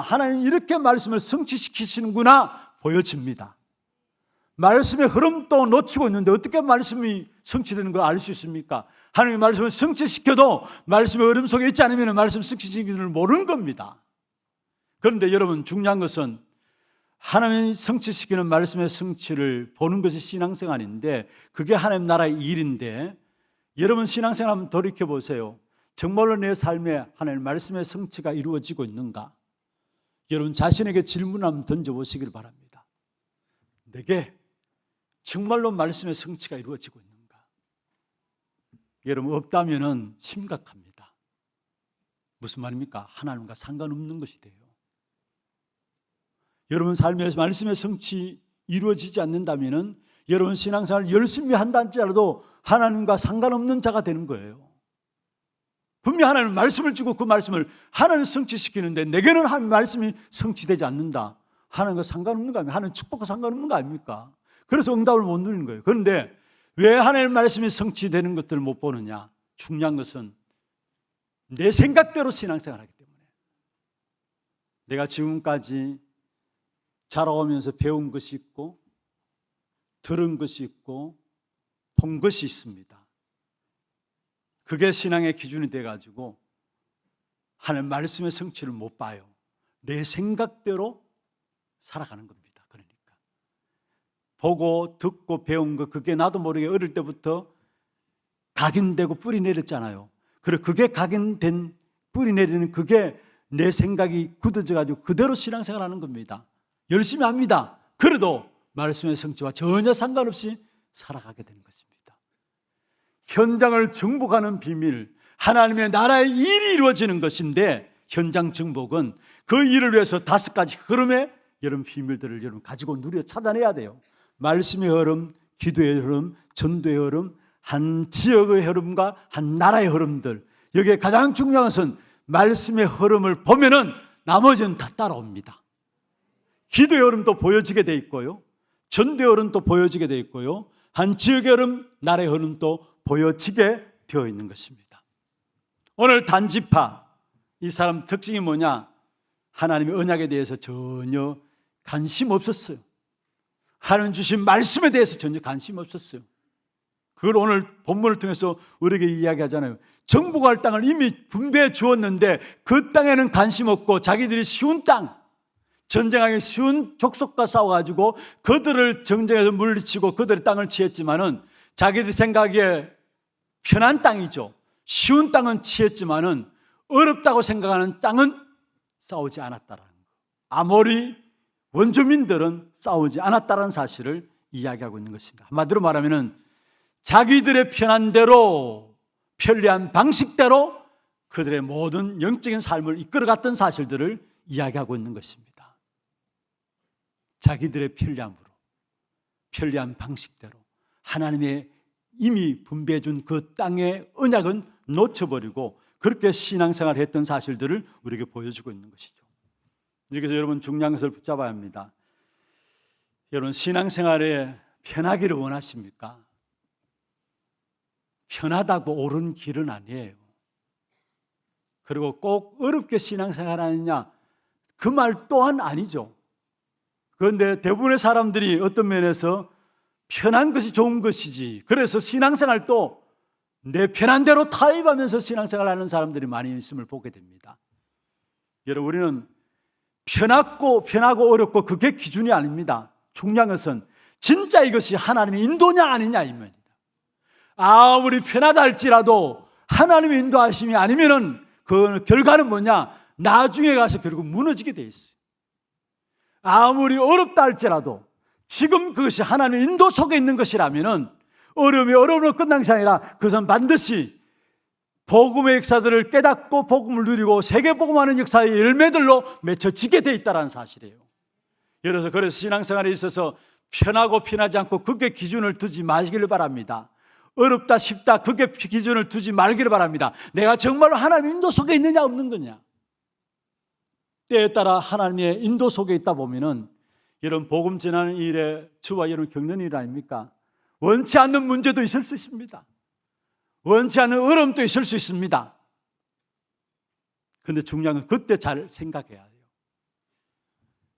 하나님 이렇게 말씀을 성취시키시는구나 보여집니다. 말씀의 흐름도 놓치고 있는데 어떻게 말씀이 성취되는 걸 알 수 있습니까? 하나님의 말씀을 성취시켜도 말씀의 흐름 속에 있지 않으면 말씀 성취시키는 모르는 겁니다. 그런데 여러분, 중요한 것은 하나님이 성취시키는 말씀의 성취를 보는 것이 신앙생활인데, 그게 하나님 나라의 일인데, 여러분 신앙생활 한번 돌이켜보세요. 정말로 내 삶에 하나님의 말씀의 성취가 이루어지고 있는가? 여러분 자신에게 질문 한번 던져보시길 바랍니다. 내게 정말로 말씀의 성취가 이루어지고 있는가? 여러분 없다면 심각합니다. 무슨 말입니까? 하나님과 상관없는 것이 돼요. 여러분 삶에서 말씀의 성취 이루어지지 않는다면 여러분 신앙생활을 열심히 한다 할지라도 하나님과 상관없는 자가 되는 거예요. 분명히 하나님은 말씀을 주고 그 말씀을 하나님 성취시키는데 내게는 하나님 말씀이 성취되지 않는다. 하나님과 상관없는 거 아닙니까? 하나님 축복과 상관없는 거 아닙니까? 그래서 응답을 못 누리는 거예요. 그런데 왜 하나님의 말씀이 성취되는 것들을 못 보느냐? 중요한 것은 내 생각대로 신앙생활을 하기 때문에. 내가 지금까지 자라오면서 배운 것이 있고 들은 것이 있고 본 것이 있습니다. 그게 신앙의 기준이 돼가지고 하나님 말씀의 성취를 못 봐요. 내 생각대로 살아가는 겁니다. 그러니까 보고 듣고 배운 거, 그게 나도 모르게 어릴 때부터 각인되고 뿌리 내렸잖아요. 그리고 그게 각인된 뿌리 내리는 그게 내 생각이 굳어져가지고 그대로 신앙생활하는 겁니다. 열심히 합니다. 그래도 말씀의 성취와 전혀 상관없이 살아가게 되는 것입니다. 현장을 정복하는 비밀, 하나님의 나라의 일이 이루어지는 것인데, 현장 정복은 그 일을 위해서 5가지 흐름의 여러분 비밀들을 여러분 가지고 누려 찾아내야 돼요. 말씀의 흐름, 기도의 흐름, 전도의 흐름, 한 지역의 흐름과 한 나라의 흐름들. 여기에 가장 중요한 것은 말씀의 흐름을 보면은 나머지는 다 따라옵니다. 기도의 흐름도 보여지게 돼 있고요, 전도의 흐름도 보여지게 돼 있고요, 한 지역의 흐름, 나라의 흐름도 보여지게 되어 있는 것입니다. 오늘 단지파, 이 사람 특징이 뭐냐? 하나님의 언약에 대해서 전혀 관심 없었어요. 하나님 주신 말씀에 대해서 전혀 관심 없었어요. 그걸 오늘 본문을 통해서 우리에게 이야기하잖아요. 정복할 땅을 이미 분배해 주었는데 그 땅에는 관심 없고 자기들이 쉬운 땅, 전쟁하기 쉬운 족속과 싸워가지고 그들을 전쟁에서 물리치고 그들의 땅을 취했지만은 자기들 생각에 편한 땅이죠. 쉬운 땅은 취했지만은 어렵다고 생각하는 땅은 싸우지 않았다라는 거. 아모리 원주민들은 싸우지 않았다는 사실을 이야기하고 있는 것입니다. 한마디로 말하면은 자기들의 편한 대로, 편리한 방식대로 그들의 모든 영적인 삶을 이끌어갔던 사실들을 이야기하고 있는 것입니다. 자기들의 편리함으로, 편리한 방식대로 하나님의 이미 분배해 준 그 땅의 언약은 놓쳐버리고 그렇게 신앙생활을 했던 사실들을 우리에게 보여주고 있는 것이죠. 여기서 여러분 중요한 것을 붙잡아야 합니다. 여러분 신앙생활에 편하기를 원하십니까? 편하다고 옳은 길은 아니에요. 그리고 꼭 어렵게 신앙생활 하느냐, 그 말 또한 아니죠. 그런데 대부분의 사람들이 어떤 면에서 편한 것이 좋은 것이지, 그래서 신앙생활도 내 편한 대로 타협하면서 신앙생활을 하는 사람들이 많이 있음을 보게 됩니다. 여러분, 우리는 편하고 어렵고 그게 기준이 아닙니다. 중요한 것은 진짜 이것이 하나님의 인도냐 아니냐 이 말입니다. 아무리 편하다 할지라도 하나님의 인도하심이 아니면은 그 결과는 뭐냐? 나중에 가서 결국 무너지게 돼 있어요. 아무리 어렵다 할지라도 지금 그것이 하나님의 인도 속에 있는 것이라면은 어려움으로 끝난 것이 아니라 그것은 반드시 복음의 역사들을 깨닫고 복음을 누리고 세계 복음하는 역사의 열매들로 맺혀지게 돼 있다는 사실이에요. 그래서 신앙생활에 있어서 편하고 편하지 않고 그게 기준을 두지 마시기를 바랍니다. 어렵다 쉽다 그게 기준을 두지 말기를 바랍니다. 내가 정말로 하나님의 인도 속에 있느냐 없는 거냐. 때에 따라 하나님의 인도 속에 있다 보면은 여러분 복음 전하는 일에 저와 여러분 겪는 일 아닙니까? 원치 않는 문제도 있을 수 있습니다. 원치 않는 어려움도 있을 수 있습니다. 그런데 중요한 건 그때 잘 생각해야 해요.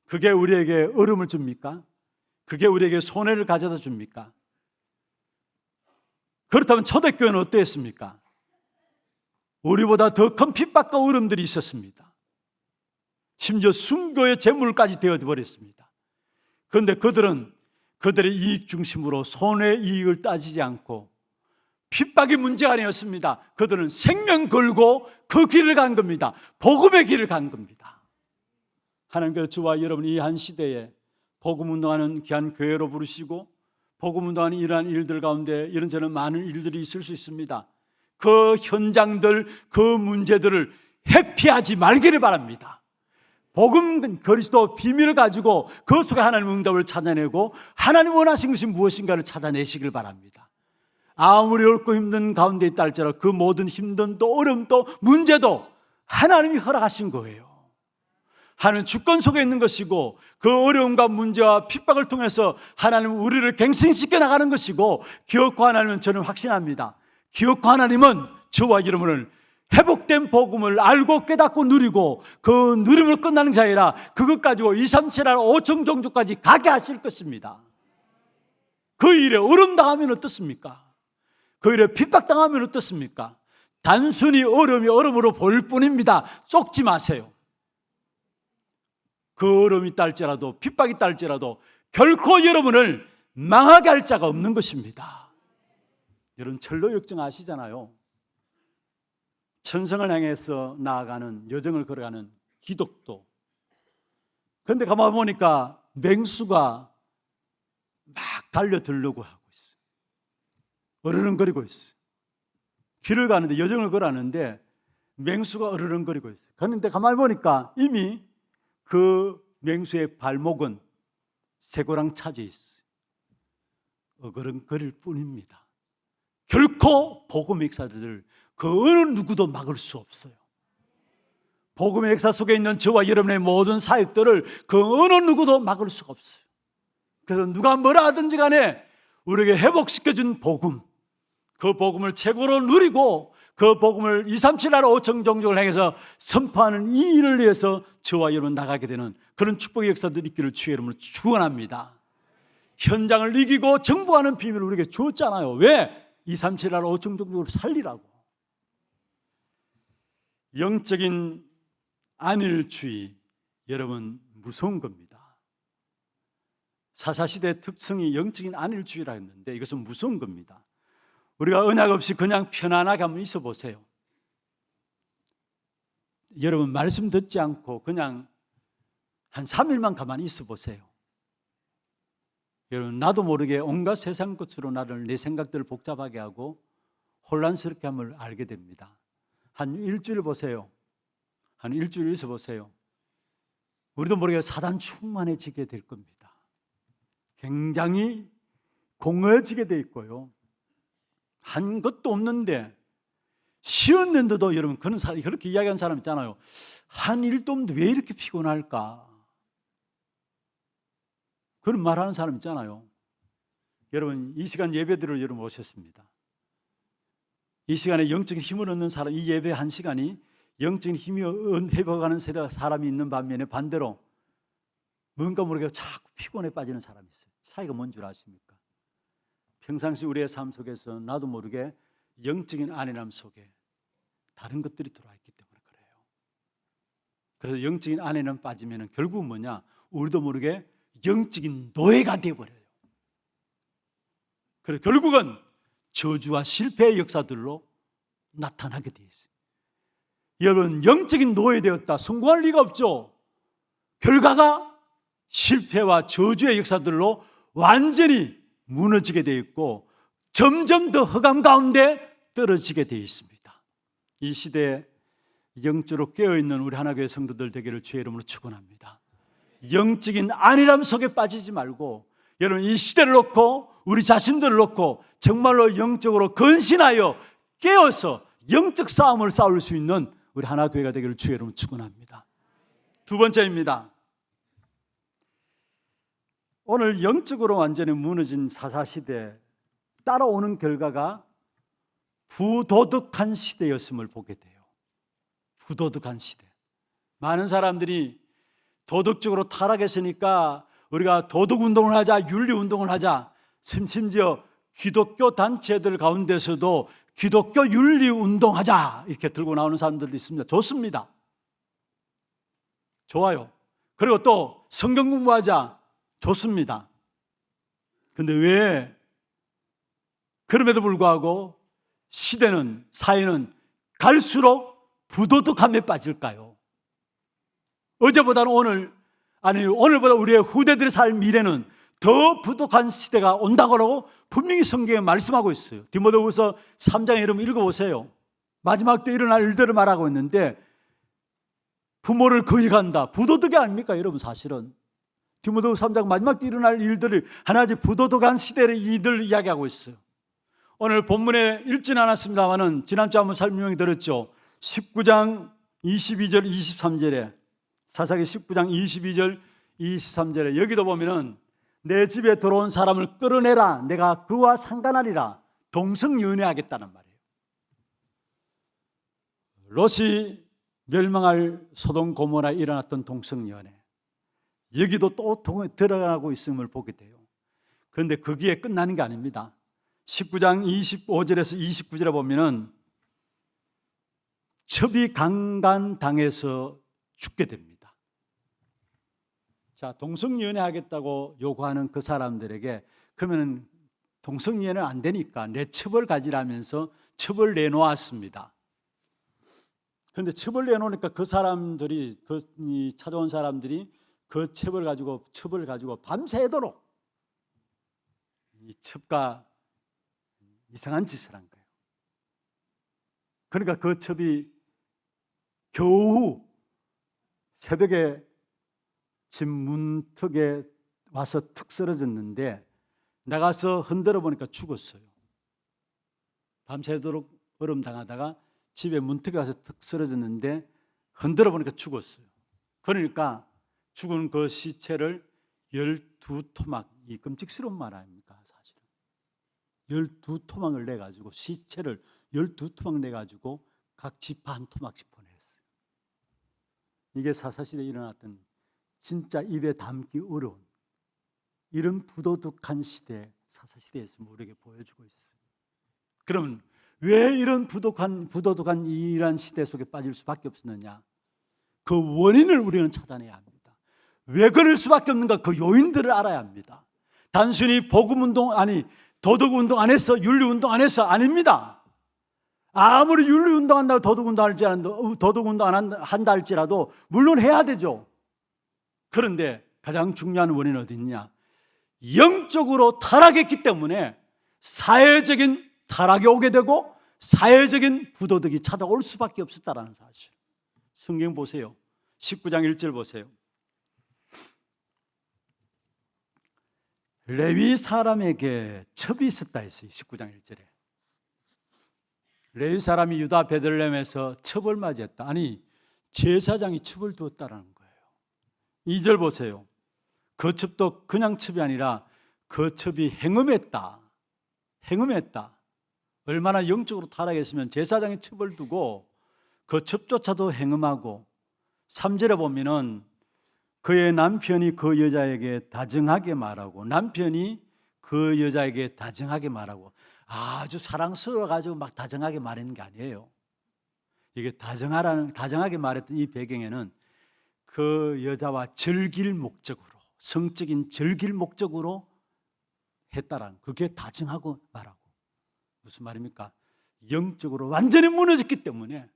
그게 우리에게 어려움을 줍니까? 그게 우리에게 손해를 가져다 줍니까? 그렇다면 초대교회는 어땠습니까? 우리보다 더 큰 핍박과 어려움들이 있었습니다. 심지어 순교의 제물까지 되어버렸습니다. 그런데 그들은 그들의 이익 중심으로 손해 이익을 따지지 않고 핍박이 문제가 아니었습니다. 그들은 생명 걸고 그 길을 간 겁니다. 복음의 길을 간 겁니다. 하나님께서 저와 여러분 이 한 시대에 복음 운동하는 귀한 교회로 부르시고 복음 운동하는 이러한 일들 가운데 이런저런 많은 일들이 있을 수 있습니다. 그 현장들, 그 문제들을 회피하지 말기를 바랍니다. 복음 그리스도 비밀을 가지고 그 속에 하나님의 응답을 찾아내고 하나님 원하신 것이 무엇인가를 찾아내시길 바랍니다. 아무리 어렵고 힘든 가운데 있다 할지라도 그 모든 힘든 또 어려움도 문제도 하나님이 허락하신 거예요. 하나님은 주권 속에 있는 것이고 그 어려움과 문제와 핍박을 통해서 하나님은 우리를 갱생시켜 나가는 것이고 기업과 하나님은 저는 확신합니다. 기업과 하나님은 저와 여러분을 회복된 복음을 알고 깨닫고 누리고 그 누림을 끝나는 게 아니라 그것 가지고 2, 3, 7, 8, 5천 종족까지 가게 하실 것입니다. 그 일에 어려움 당하면 어떻습니까? 그 일에 핍박 당하면 어떻습니까? 단순히 어려움이 어려움으로 보일 뿐입니다. 쫓지 마세요. 그 어려움이 있다 할지라도 핍박이 있다 할지라도 결코 여러분을 망하게 할 자가 없는 것입니다. 여러분 철로 역정 아시잖아요. 천성을 향해서 나아가는 여정을 걸어가는 기독도. 그런데 가만 보니까 맹수가 막 달려들려고 하고 있어요. 어르렁거리고 있어요. 길을 가는데 여정을 걸어가는데 맹수가 어르렁거리고 있어요. 그런데 가만히 보니까 이미 그 맹수의 발목은 쇠고랑 차져 있어요. 어그렁거릴 뿐입니다. 결코 복음의 역사들을 그 어느 누구도 막을 수 없어요. 복음의 역사 속에 있는 저와 여러분의 모든 사역들을 그 어느 누구도 막을 수가 없어요. 그래서 누가 뭐라 하든지 간에 우리에게 회복시켜준 복음, 그 복음을 최고로 누리고 그 복음을 2, 3, 7, 8, 5천 종족을 향해서 선포하는 이 일을 위해서 저와 여러분 나가게 되는 그런 축복의 역사들이 있기를 주의 이름으로 축원합니다. 현장을 이기고 정복하는 비밀을 우리에게 주었잖아요. 왜? 2, 3, 7, 8, 5천 종족을 살리라고. 영적인 안일주의, 여러분 무서운 겁니다. 사사시대의 특성이 영적인 안일주의라 했는데 이것은 무서운 겁니다. 우리가 언약 없이 그냥 편안하게 한번 있어 보세요. 여러분 말씀 듣지 않고 그냥 한 3일만 가만히 있어 보세요. 여러분 나도 모르게 온갖 세상 것으로 나를 내 생각들을 복잡하게 하고 혼란스럽게 함을 알게 됩니다. 한 일주일 보세요. 한 일주일 있어 보세요. 우리도 모르게 사단 충만해지게 될 겁니다. 굉장히 공허해지게 돼 있고요. 한 것도 없는데 쉬었는데도 여러분 그렇게 이야기하는 사람 있잖아요. 한 일도 없는데 왜 이렇게 피곤할까? 그런 말하는 사람 있잖아요. 여러분 이 시간 예배드리러 여러분 오셨습니다. 이 시간에 영적인 힘을 얻는 사람, 이 예배 한 시간이 영적인 힘이 회복하는 사람이 있는 반면에 반대로 뭔가 모르게 자꾸 피곤에 빠지는 사람이 있어요. 차이가 뭔 줄 아십니까? 평상시 우리의 삶 속에서 나도 모르게 영적인 안일함 속에 다른 것들이 들어와 있기 때문에 그래요. 그래서 영적인 안일함 빠지면 결국은 뭐냐? 우리도 모르게 영적인 노예가 되어버려요. 그래서 결국은 저주와 실패의 역사들로 나타나게 되어 있어요. 여러분, 영적인 노예되었다. 성공할 리가 없죠. 결과가 실패와 저주의 역사들로 완전히 무너지게 되어 있고 점점 더 흑암 가운데 떨어지게 되어 있습니다. 이 시대에 영적으로 깨어있는 우리 하나교회 성도들 되기를 주의 이름으로 축원합니다. 영적인 안일함 속에 빠지지 말고 여러분, 이 시대를 놓고 우리 자신들을 놓고 정말로 영적으로 건신하여 깨어서 영적 싸움을 싸울 수 있는 우리 하나교회가 되기를 주의 이름으로 축원합니다. 두 번째입니다. 오늘 영적으로 완전히 무너진 사사시대 따라오는 결과가 부도덕한 시대였음을 보게 돼요. 부도덕한 시대. 많은 사람들이 도덕적으로 타락했으니까 우리가 도덕운동을 하자, 윤리운동을 하자. 심지어 기독교 단체들 가운데서도 기독교 윤리운동하자 이렇게 들고 나오는 사람들도 있습니다. 좋습니다. 좋아요. 그리고 또 성경 공부하자. 좋습니다. 근데 왜 그럼에도 불구하고 시대는, 사회는 갈수록 부도덕함에 빠질까요? 어제보다는 오늘보다 우리의 후대들이 살 미래는 더 부도덕한 시대가 온다고 분명히 성경에 말씀하고 있어요. 디모데후서 3장에 여러분 읽어보세요. 마지막 때 일어날 일들을 말하고 있는데 부모를 거역한다. 부도덕이 아닙니까 여러분? 사실은 디모데후서 3장 마지막 때 일어날 일들을 하나의 부도덕한 시대의 일들을 이야기하고 있어요. 오늘 본문에 읽지는 않았습니다만은 지난주에 한번 설명이 들었죠. 19장 22절 23절에 사사기 19장 22절 23절에 여기도 보면은 내 집에 들어온 사람을 끌어내라. 내가 그와 상관하리라. 동성연애하겠다는 말이에요. 롯이 멸망할 소돔 고모라에 일어났던 동성연애. 여기도 또 들어가고 있음을 보게 돼요. 그런데 거기에 끝나는 게 아닙니다. 19장 25절에서 29절에 보면은 첩이 강간당해서 죽게 됩니다. 자, 동성연애 하겠다고 요구하는 그 사람들에게 그러면 동성연애는 안 되니까 내 첩을 가지라면서 첩을 내놓았습니다. 그런데 첩을 내놓으니까 그 사람들이 찾아온 사람들이 그 첩을 가지고 밤새도록 이 첩과 이상한 짓을 한 거예요. 그러니까 그 첩이 겨우 새벽에 집 문턱에 와서 툭 쓰러졌는데 나가서 흔들어 보니까 죽었어요. 밤새도록 얼음 당하다가 집에 문턱에 와서 툭 쓰러졌는데 흔들어 보니까 죽었어요. 그러니까 죽은 그 시체를 12토막, 이 끔찍스러운 말 아닙니까 사실은. 12토막을 내가지고 시체를 12토막 내가지고 각 지파 한 토막씩 보냈어요. 이게 사사시대에 일어났던 진짜 입에 담기 어려운 이런 부도덕한 시대, 사사시대에서 우리에게 보여주고 있어요. 그러면 왜 이런 부도덕한 이러한 시대 속에 빠질 수밖에 없었느냐? 그 원인을 우리는 찾아내야 합니다. 왜 그럴 수밖에 없는가? 그 요인들을 알아야 합니다. 단순히 복음운동 도덕운동 안 해서, 윤리운동 안 해서 아닙니다. 아무리 윤리운동 한다고 도덕운동 안 한다 할지라도 물론 해야 되죠. 그런데 가장 중요한 원인은 어디 있냐? 영적으로 타락했기 때문에 사회적인 타락이 오게 되고 사회적인 부도덕이 찾아올 수밖에 없었다는 사실. 성경 보세요. 19장 1절 보세요. 레위 사람에게 첩이 있었다 했어요. 19장 1절에. 레위 사람이 유다 베들레헴에서 첩을 맞이했다. 아니, 제사장이 첩을 두었다라는 거예요. 2절 보세요. 그 첩도 그냥 첩이 아니라 그 첩이 행음했다. 행음했다. 얼마나 영적으로 타락했으면 제사장이 첩을 두고 그 첩조차도 행음하고 3절에 보면은 그의 남편이 그 여자에게 다정하게 말하고 남편이 그 여자에게 다정하게 말하고 아주 사랑스러워가지고 막 다정하게 말하는 게 아니에요. 이게 다정하게 말했던 이 배경에는 그 여자와 즐길 목적으로, 성적인 즐길 목적으로 했다라는, 그게 다정하고 말하고. 무슨 말입니까? 영적으로 완전히 무너졌기 때문에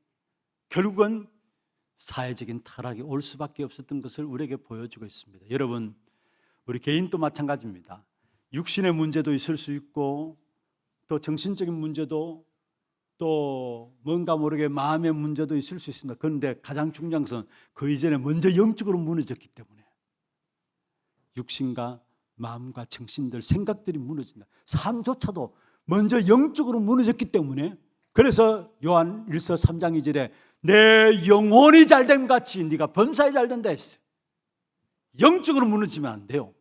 결국은 사회적인 타락이 올 수밖에 없었던 것을 우리에게 보여주고 있습니다. 여러분, 우리 개인도 마찬가지입니다. 육신의 문제도 있을 수 있고, 또 정신적인 문제도, 또 뭔가 모르게 마음의 문제도 있을 수 있습니다. 그런데 가장 중요한 것은 그 이전에 먼저 영적으로 무너졌기 때문에 육신과 마음과 정신들, 생각들이 무너진다. 삶조차도 먼저 영적으로 무너졌기 때문에, 그래서 요한 1서 3장 2절에 내 영혼이 잘됨 같이 네가 범사에 잘된다 했어요. 영적으로 무너지면 안 돼요.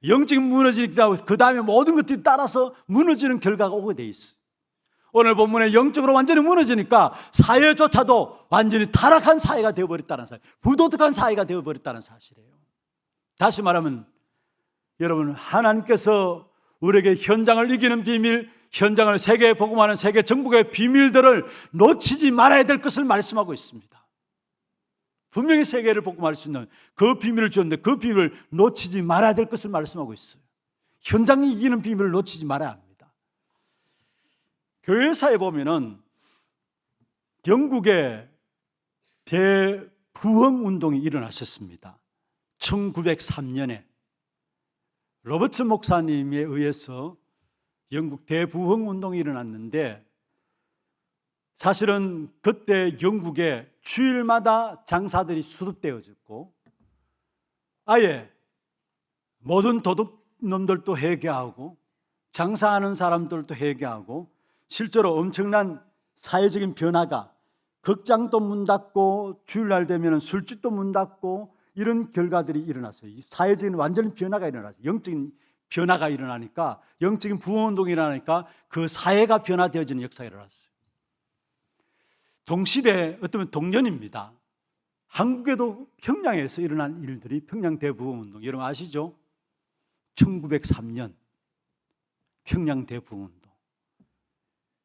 영적인 무너지니까 그 다음에 모든 것들이 따라서 무너지는 결과가 오게 돼 있어요. 오늘 본문에 영적으로 완전히 무너지니까 사회조차도 완전히 타락한 사회가 되어버렸다는 사실, 부도덕한 사회가 되어버렸다는 사실이에요. 다시 말하면 여러분, 하나님께서 우리에게 현장을 이기는 비밀, 현장을 세계에 복음하는 세계 정복의 비밀들을 놓치지 말아야 될 것을 말씀하고 있습니다. 분명히 세계를 복음할 수 있는 그 비밀을 주었는데 그 비밀을 놓치지 말아야 될 것을 말씀하고 있어요. 현장이 이기는 비밀을 놓치지 말아야 합니다. 교회사에 보면은 영국에 대부흥 운동이 일어났었습니다. 1903년에 로버트 목사님에 의해서 영국 대부흥 운동이 일어났는데, 사실은 그때 영국에 주일마다 장사들이 수습되어졌고 아예 모든 도둑놈들도 회개하고 장사하는 사람들도 회개하고, 실제로 엄청난 사회적인 변화가, 극장도 문 닫고 주일날 되면 술집도 문 닫고 이런 결과들이 일어났어요. 사회적인 완전히 변화가 일어났어요. 영적인 변화가 일어나니까, 영적인 부흥운동이 일어나니까 그 사회가 변화되어지는 역사가 일어났어요. 동시대, 어쩌면 동년입니다. 한국에도 평양에서 일어난 일들이 평양 대부흥운동, 여러분 아시죠? 1903년 평양 대부흥운동.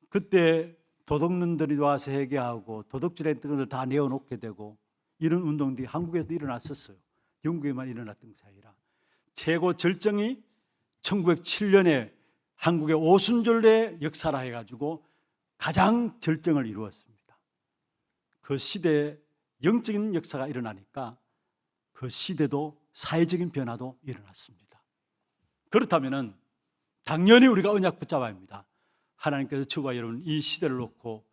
그때 도둑놈들이 와서 회개하고 도둑질했던 것을 다 내어놓게 되고 이런 운동들이 한국에도 일어났었어요. 영국에만 일어났던 것이 아니라 최고 절정이 1907년에 한국의 오순절의 역사라 해가지고 가장 절정을 이루었습니다. 그 시대에 영적인 역사가 일어나니까 그 시대도 사회적인 변화도 일어났습니다. 그렇다면 당연히 우리가 언약 붙잡아야 합니다. 하나님께서 저와 여러분 이 시대를 놓고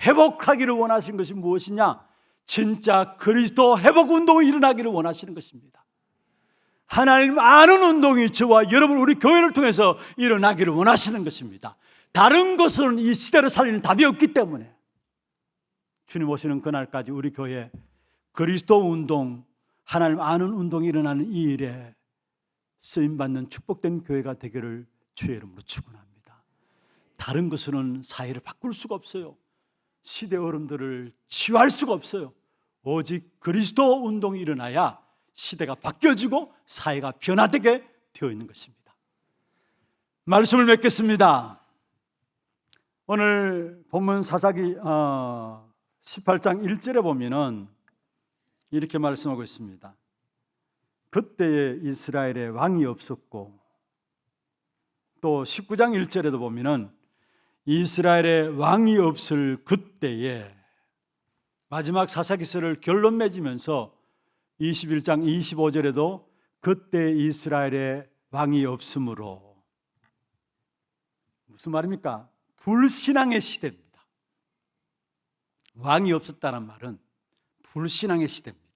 회복하기를 원하신 것이 무엇이냐? 진짜 그리스도 회복 운동이 일어나기를 원하시는 것입니다. 하나님 아는 운동이 저와 여러분 우리 교회를 통해서 일어나기를 원하시는 것입니다. 다른 것은 이 시대를 살리는 답이 없기 때문에 주님 오시는 그날까지 우리 교회 그리스도 운동, 하나님 아는 운동이 일어나는 이 일에 쓰임받는 축복된 교회가 되기를 주의 이름으로 축원합니다. 다른 것으로는 사회를 바꿀 수가 없어요. 시대 어른들을 치유할 수가 없어요. 오직 그리스도 운동이 일어나야 시대가 바뀌어지고 사회가 변화되게 되어 있는 것입니다. 말씀을 맺겠습니다. 오늘 본문 사사기 18장 1절에 보면은 이렇게 말씀하고 있습니다. 그때에 이스라엘에 왕이 없었고, 또 19장 1절에도 보면은 이스라엘에 왕이 없을 그때에, 마지막 사사기서를 결론 맺으면서 21장 25절에도 그때 이스라엘에 왕이 없으므로, 무슨 말입니까? 불신앙의 시대입니다. 왕이 없었다는 말은 불신앙의 시대입니다.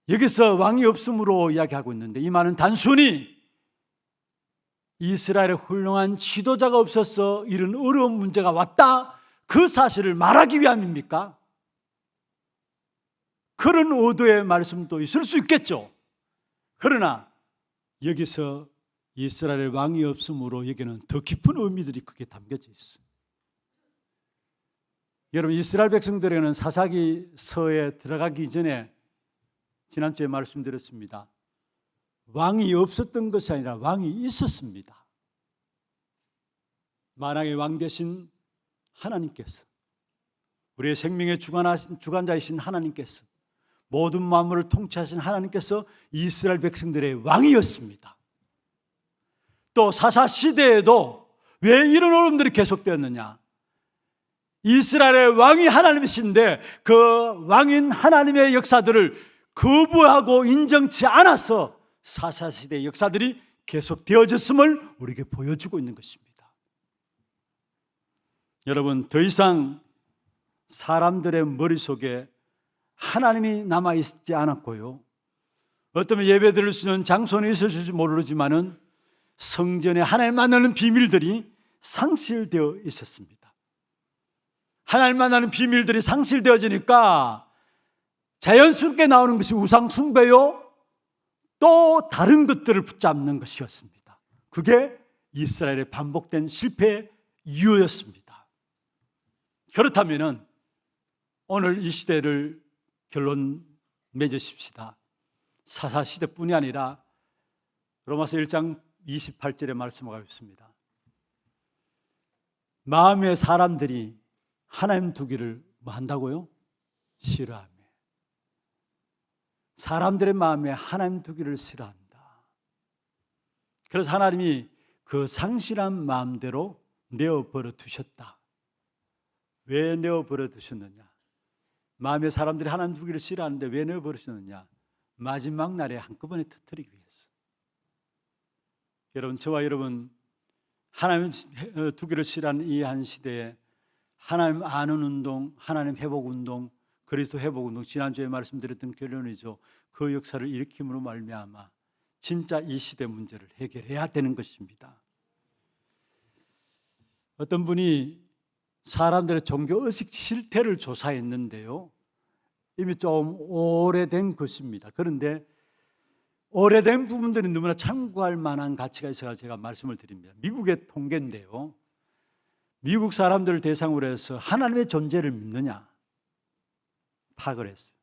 여기서 왕이 없으므로 이야기하고 있는데 이 말은 단순히 이스라엘에 훌륭한 지도자가 없어서 이런 어려운 문제가 왔다, 그 사실을 말하기 위함입니까? 그런 의도의 말씀도 있을 수 있겠죠. 그러나 여기서 이스라엘에 왕이 없으므로 여기는 더 깊은 의미들이 크게 담겨져 있어요. 여러분, 이스라엘 백성들에게는 사사기서에 들어가기 전에 지난주에 말씀드렸습니다. 왕이 없었던 것이 아니라 왕이 있었습니다. 만왕의 왕 되신 하나님께서, 우리의 생명의 주관자이신 하나님께서, 모든 만물을 통치하신 하나님께서 이스라엘 백성들의 왕이었습니다. 또 사사 시대에도 왜 이런 어려움들이 계속되었느냐? 이스라엘의 왕이 하나님이신데 그 왕인 하나님의 역사들을 거부하고 인정치 않아서 사사 시대의 역사들이 계속되어졌음을 우리에게 보여주고 있는 것입니다. 여러분, 더 이상 사람들의 머릿속에 하나님이 남아있지 않았고요, 어쩌면 예배 드릴 수 있는 장소는 있을지 모르지만은 성전에 하나님 만나는 비밀들이 상실되어 있었습니다. 하나님 만나는 비밀들이 상실되어지니까 자연스럽게 나오는 것이 우상 숭배요, 또 다른 것들을 붙잡는 것이었습니다. 그게 이스라엘의 반복된 실패의 이유였습니다. 그렇다면 오늘 이 시대를 결론 맺으십시다. 사사 시대뿐이 아니라 로마서 1장 28절의 말씀을 가겠습니다. 마음의 사람들이 하나님 두기를 뭐 한다고요? 싫어하며. 사람들의 마음에 하나님 두기를 싫어한다. 그래서 하나님이 그 상실한 마음대로 내어버려 두셨다. 왜 내어버려 두셨느냐? 마음의 사람들이 하나님 두기를 싫어하는데 왜 내어버리셨느냐? 마지막 날에 한꺼번에 터뜨리기 위해서. 여러분, 저와 여러분, 하나님 두기를 싫어하는 이 한 시대에 하나님 아는 운동, 하나님 회복 운동, 그리스도 회복 운동, 지난주에 말씀드렸던 결론이죠. 그 역사를 일으킴으로 말미암아 진짜 이 시대 문제를 해결해야 되는 것입니다. 어떤 분이 사람들의 종교 의식 실태를 조사했는데요, 이미 좀 오래된 것입니다. 그런데 오래된 부분들이 너무나 참고할 만한 가치가 있어서 제가 말씀을 드립니다. 미국의 통계인데요, 미국 사람들을 대상으로 해서 하나님의 존재를 믿느냐 파악을 했어요.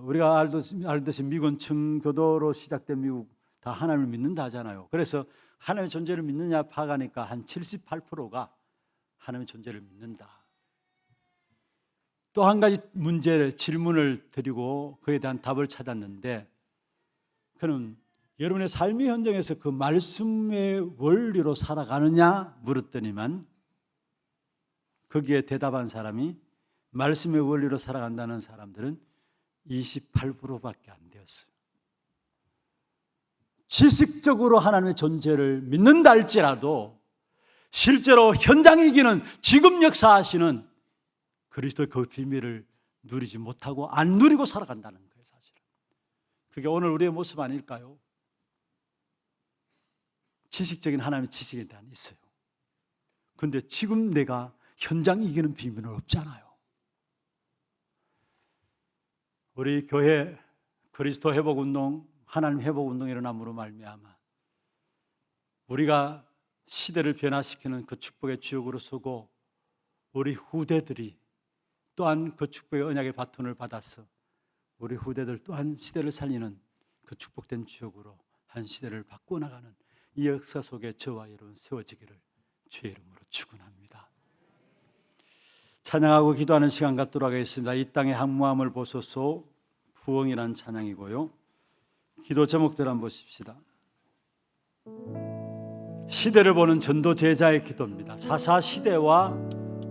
우리가 알듯이 미국은 청교도로 시작된 미국 다 하나님을 믿는다 하잖아요. 그래서 하나님의 존재를 믿느냐 파악하니까 한 78%가 하나님의 존재를 믿는다. 또 한 가지 질문을 드리고 그에 대한 답을 찾았는데, 그는 여러분의 삶의 현장에서 그 말씀의 원리로 살아가느냐 물었더니만 거기에 대답한 사람이 말씀의 원리로 살아간다는 사람들은 28%밖에 안 되었어요. 지식적으로 하나님의 존재를 믿는다 할지라도 실제로 현장 이기는 지금 역사하시는 그리스도의 그 비밀을 누리지 못하고 안 누리고 살아간다는 거예요, 사실은. 그게 오늘 우리의 모습 아닐까요? 지식적인 하나님의 지식에 대한 있어요. 그런데 지금 내가 현장 이기는 비밀은 없잖아요. 우리 교회 그리스도 회복 운동, 하나님 회복 운동이 일어남으로 말미암아 우리가 시대를 변화시키는 그 축복의 주역으로 서고 우리 후대들이 또한 그 축복의 언약의 바톤을 받아서 우리 후대들 또한 시대를 살리는 그 축복된 주역으로 한 시대를 바꾸어 나가는 이 역사 속에 저와 여러분 세워지기를 주의 이름으로 축원합니다. 찬양하고 기도하는 시간 갖도록 하겠습니다. 이 땅의 항무함을 보소서 부흥이라는 찬양이고요. 기도 제목들 한번 보십시다. 시대를 보는 전도 제자의 기도입니다. 사사 시대와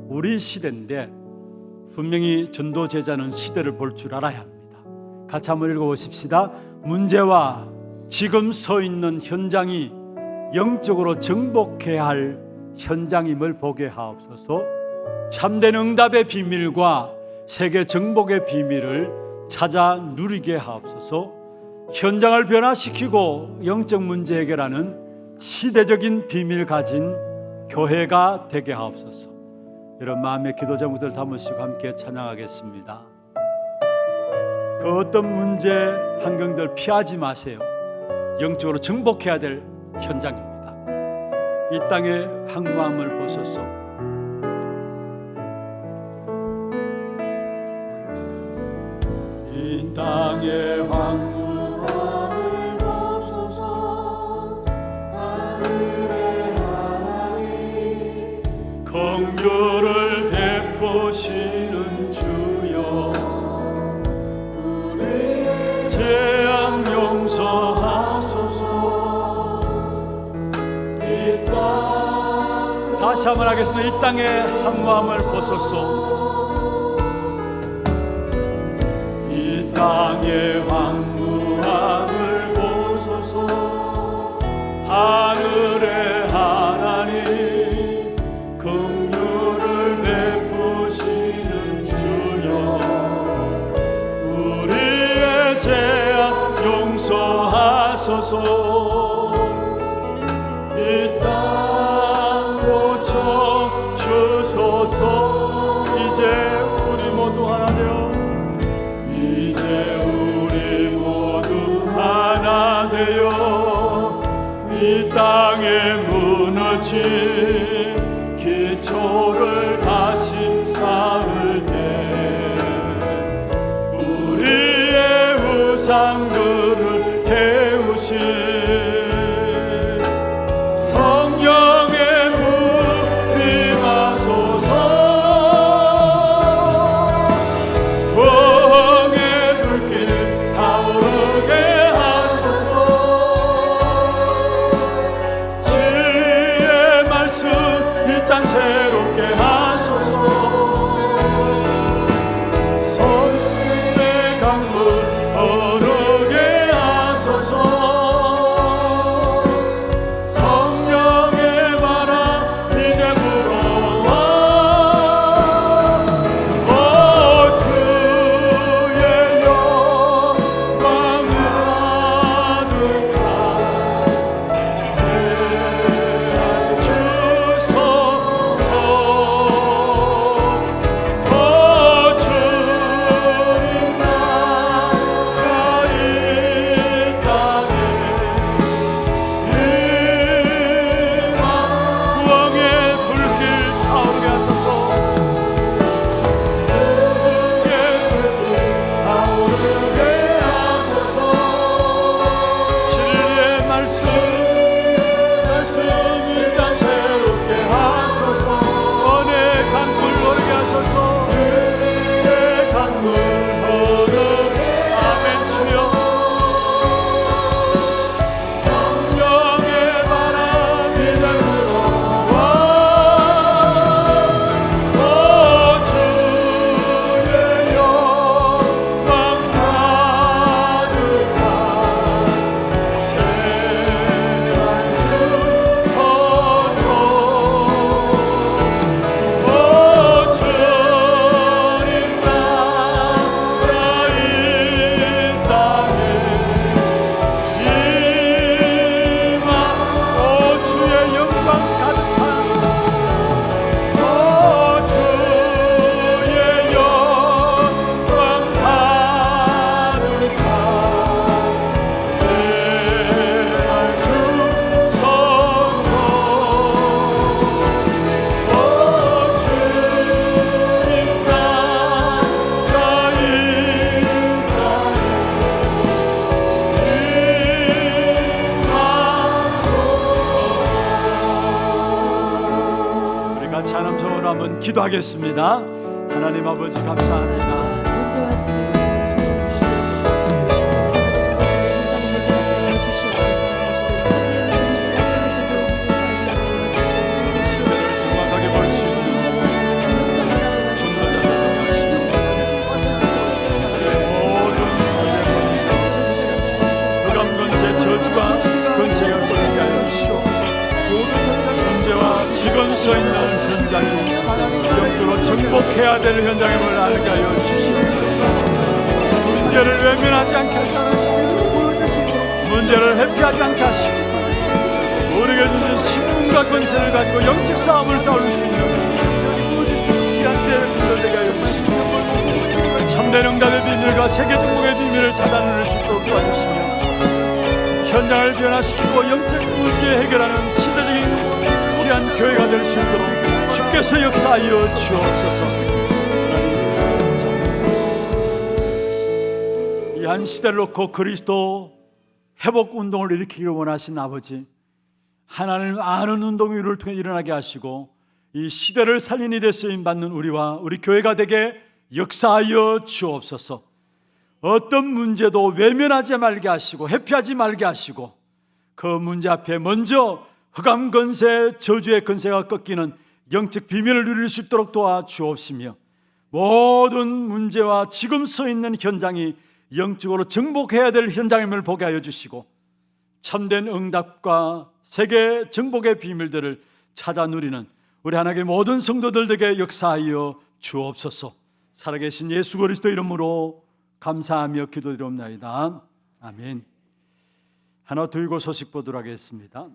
우리 시대인데 분명히 전도 제자는 시대를 볼 줄 알아야 합니다. 같이 한번 읽어보십시다. 문제와 지금 서 있는 현장이 영적으로 정복해야 할 현장임을 보게 하옵소서. 참된 응답의 비밀과 세계 정복의 비밀을 찾아 누리게 하옵소서. 현장을 변화시키고 영적 문제 해결하는 시대적인 비밀 가진 교회가 되게 하옵소서. 이런 마음의 기도 제목들 담으시고 함께 찬양하겠습니다. 그 어떤 문제 환경들 피하지 마세요. 영적으로 정복해야 될 현장입니다. 이 땅의 항무함을 보소서. 이 땅의 항무함을 보소서. 하늘의 하나님 다시 한번 하겠습니다. 이 땅에 한무함을 벗소서. 이 땅에 황무함을 보소서. 하늘의 하나님 긍휼을 베푸시는 주여, 우리의 죄악 용서하소서. 이 땅 고쳐 주소서. 이제 우리 모두 하나 되어 이제 우리 모두 하나 되어 이 땅에 무너진 기초를 다시 쌓을 때 우리의 우상들을 태우신 성령의 불이 하소서. 부흥의 불길 타오르게 하소서. 진리의 말씀 이 땅 새롭게 하소서. 성령의 강물 흐르게 하소서. 성령의 바람 이제 불어와. 오 주의 영광 가득한 새하늘 주소서. 오 주님 나라 이 땅에 임하. 구원의 불길 타오르게 하소서. 구원의 불길 타오르게 하소서. 진리의 말씀 이 땅 새롭게 하소서. 은혜의 강물 흐르게 하소서. 은혜의 강물 흐르게. 아멘. 주여 성령의 바람이 불어와. 오 주의 영광 가득한 새하늘 주소서. 오 주님 나라 이 땅에 임하. 오 주의 영광 가득한. 오 주의 영광 가득한 새하늘 주소서. 오 주님 나라 이 땅에 우리 같이 하나님 손으로 한번 기도하겠습니다. 하나님 아버지 감사합니다. 문제와 지혜를 정확하게 볼 수 있는 흑암 권세 저주가 권세가 걸리게 하여 주시옵소서. 문제와 직원 서 있는 현장이 영적으로 정복해야 될 현장임을 알게 하여 주시옵소서. 문제를 외면하지 않게 하시고 문제를 회피하지 않게 하시고 우리에게 주신 신분과 권세를 가지고 영적 싸움을 싸울 수 있는 귀한 죄를 주려되게 하여 주시옵소서. 참된 응답의 비밀과 세계 정복의 비밀을 찾아낼 수 있도록 도와주시며 현장을 변화시키고 영적 문제 해결하는 시대적인 귀한 교회가 될 수 있도록 주께서 역사하여 주옵소서. 이 한 시대를 놓고 그리스도 회복 운동을 일으키기를 원하신 아버지, 하나님 아는 운동이 우리를 통해 일어나게 하시고 이 시대를 살린 일에 쓰임받는 우리와 우리 교회가 되게 역사하여 주옵소서. 어떤 문제도 외면하지 말게 하시고 회피하지 말게 하시고 그 문제 앞에 먼저 흑암 권세, 저주의 권세가 꺾이는 영적 비밀을 누릴 수 있도록 도와주옵시며 모든 문제와 지금 서 있는 현장이 영적으로 정복해야 될 현장임을 보게 하여 주시고 참된 응답과 세계 정복의 비밀들을 찾아 누리는 우리 하나님의 모든 성도들에게 역사하여 주옵소서. 살아계신 예수 그리스도 이름으로 감사하며 기도드리옵나이다. 아멘. 하나 들고 소식 보도록 하겠습니다.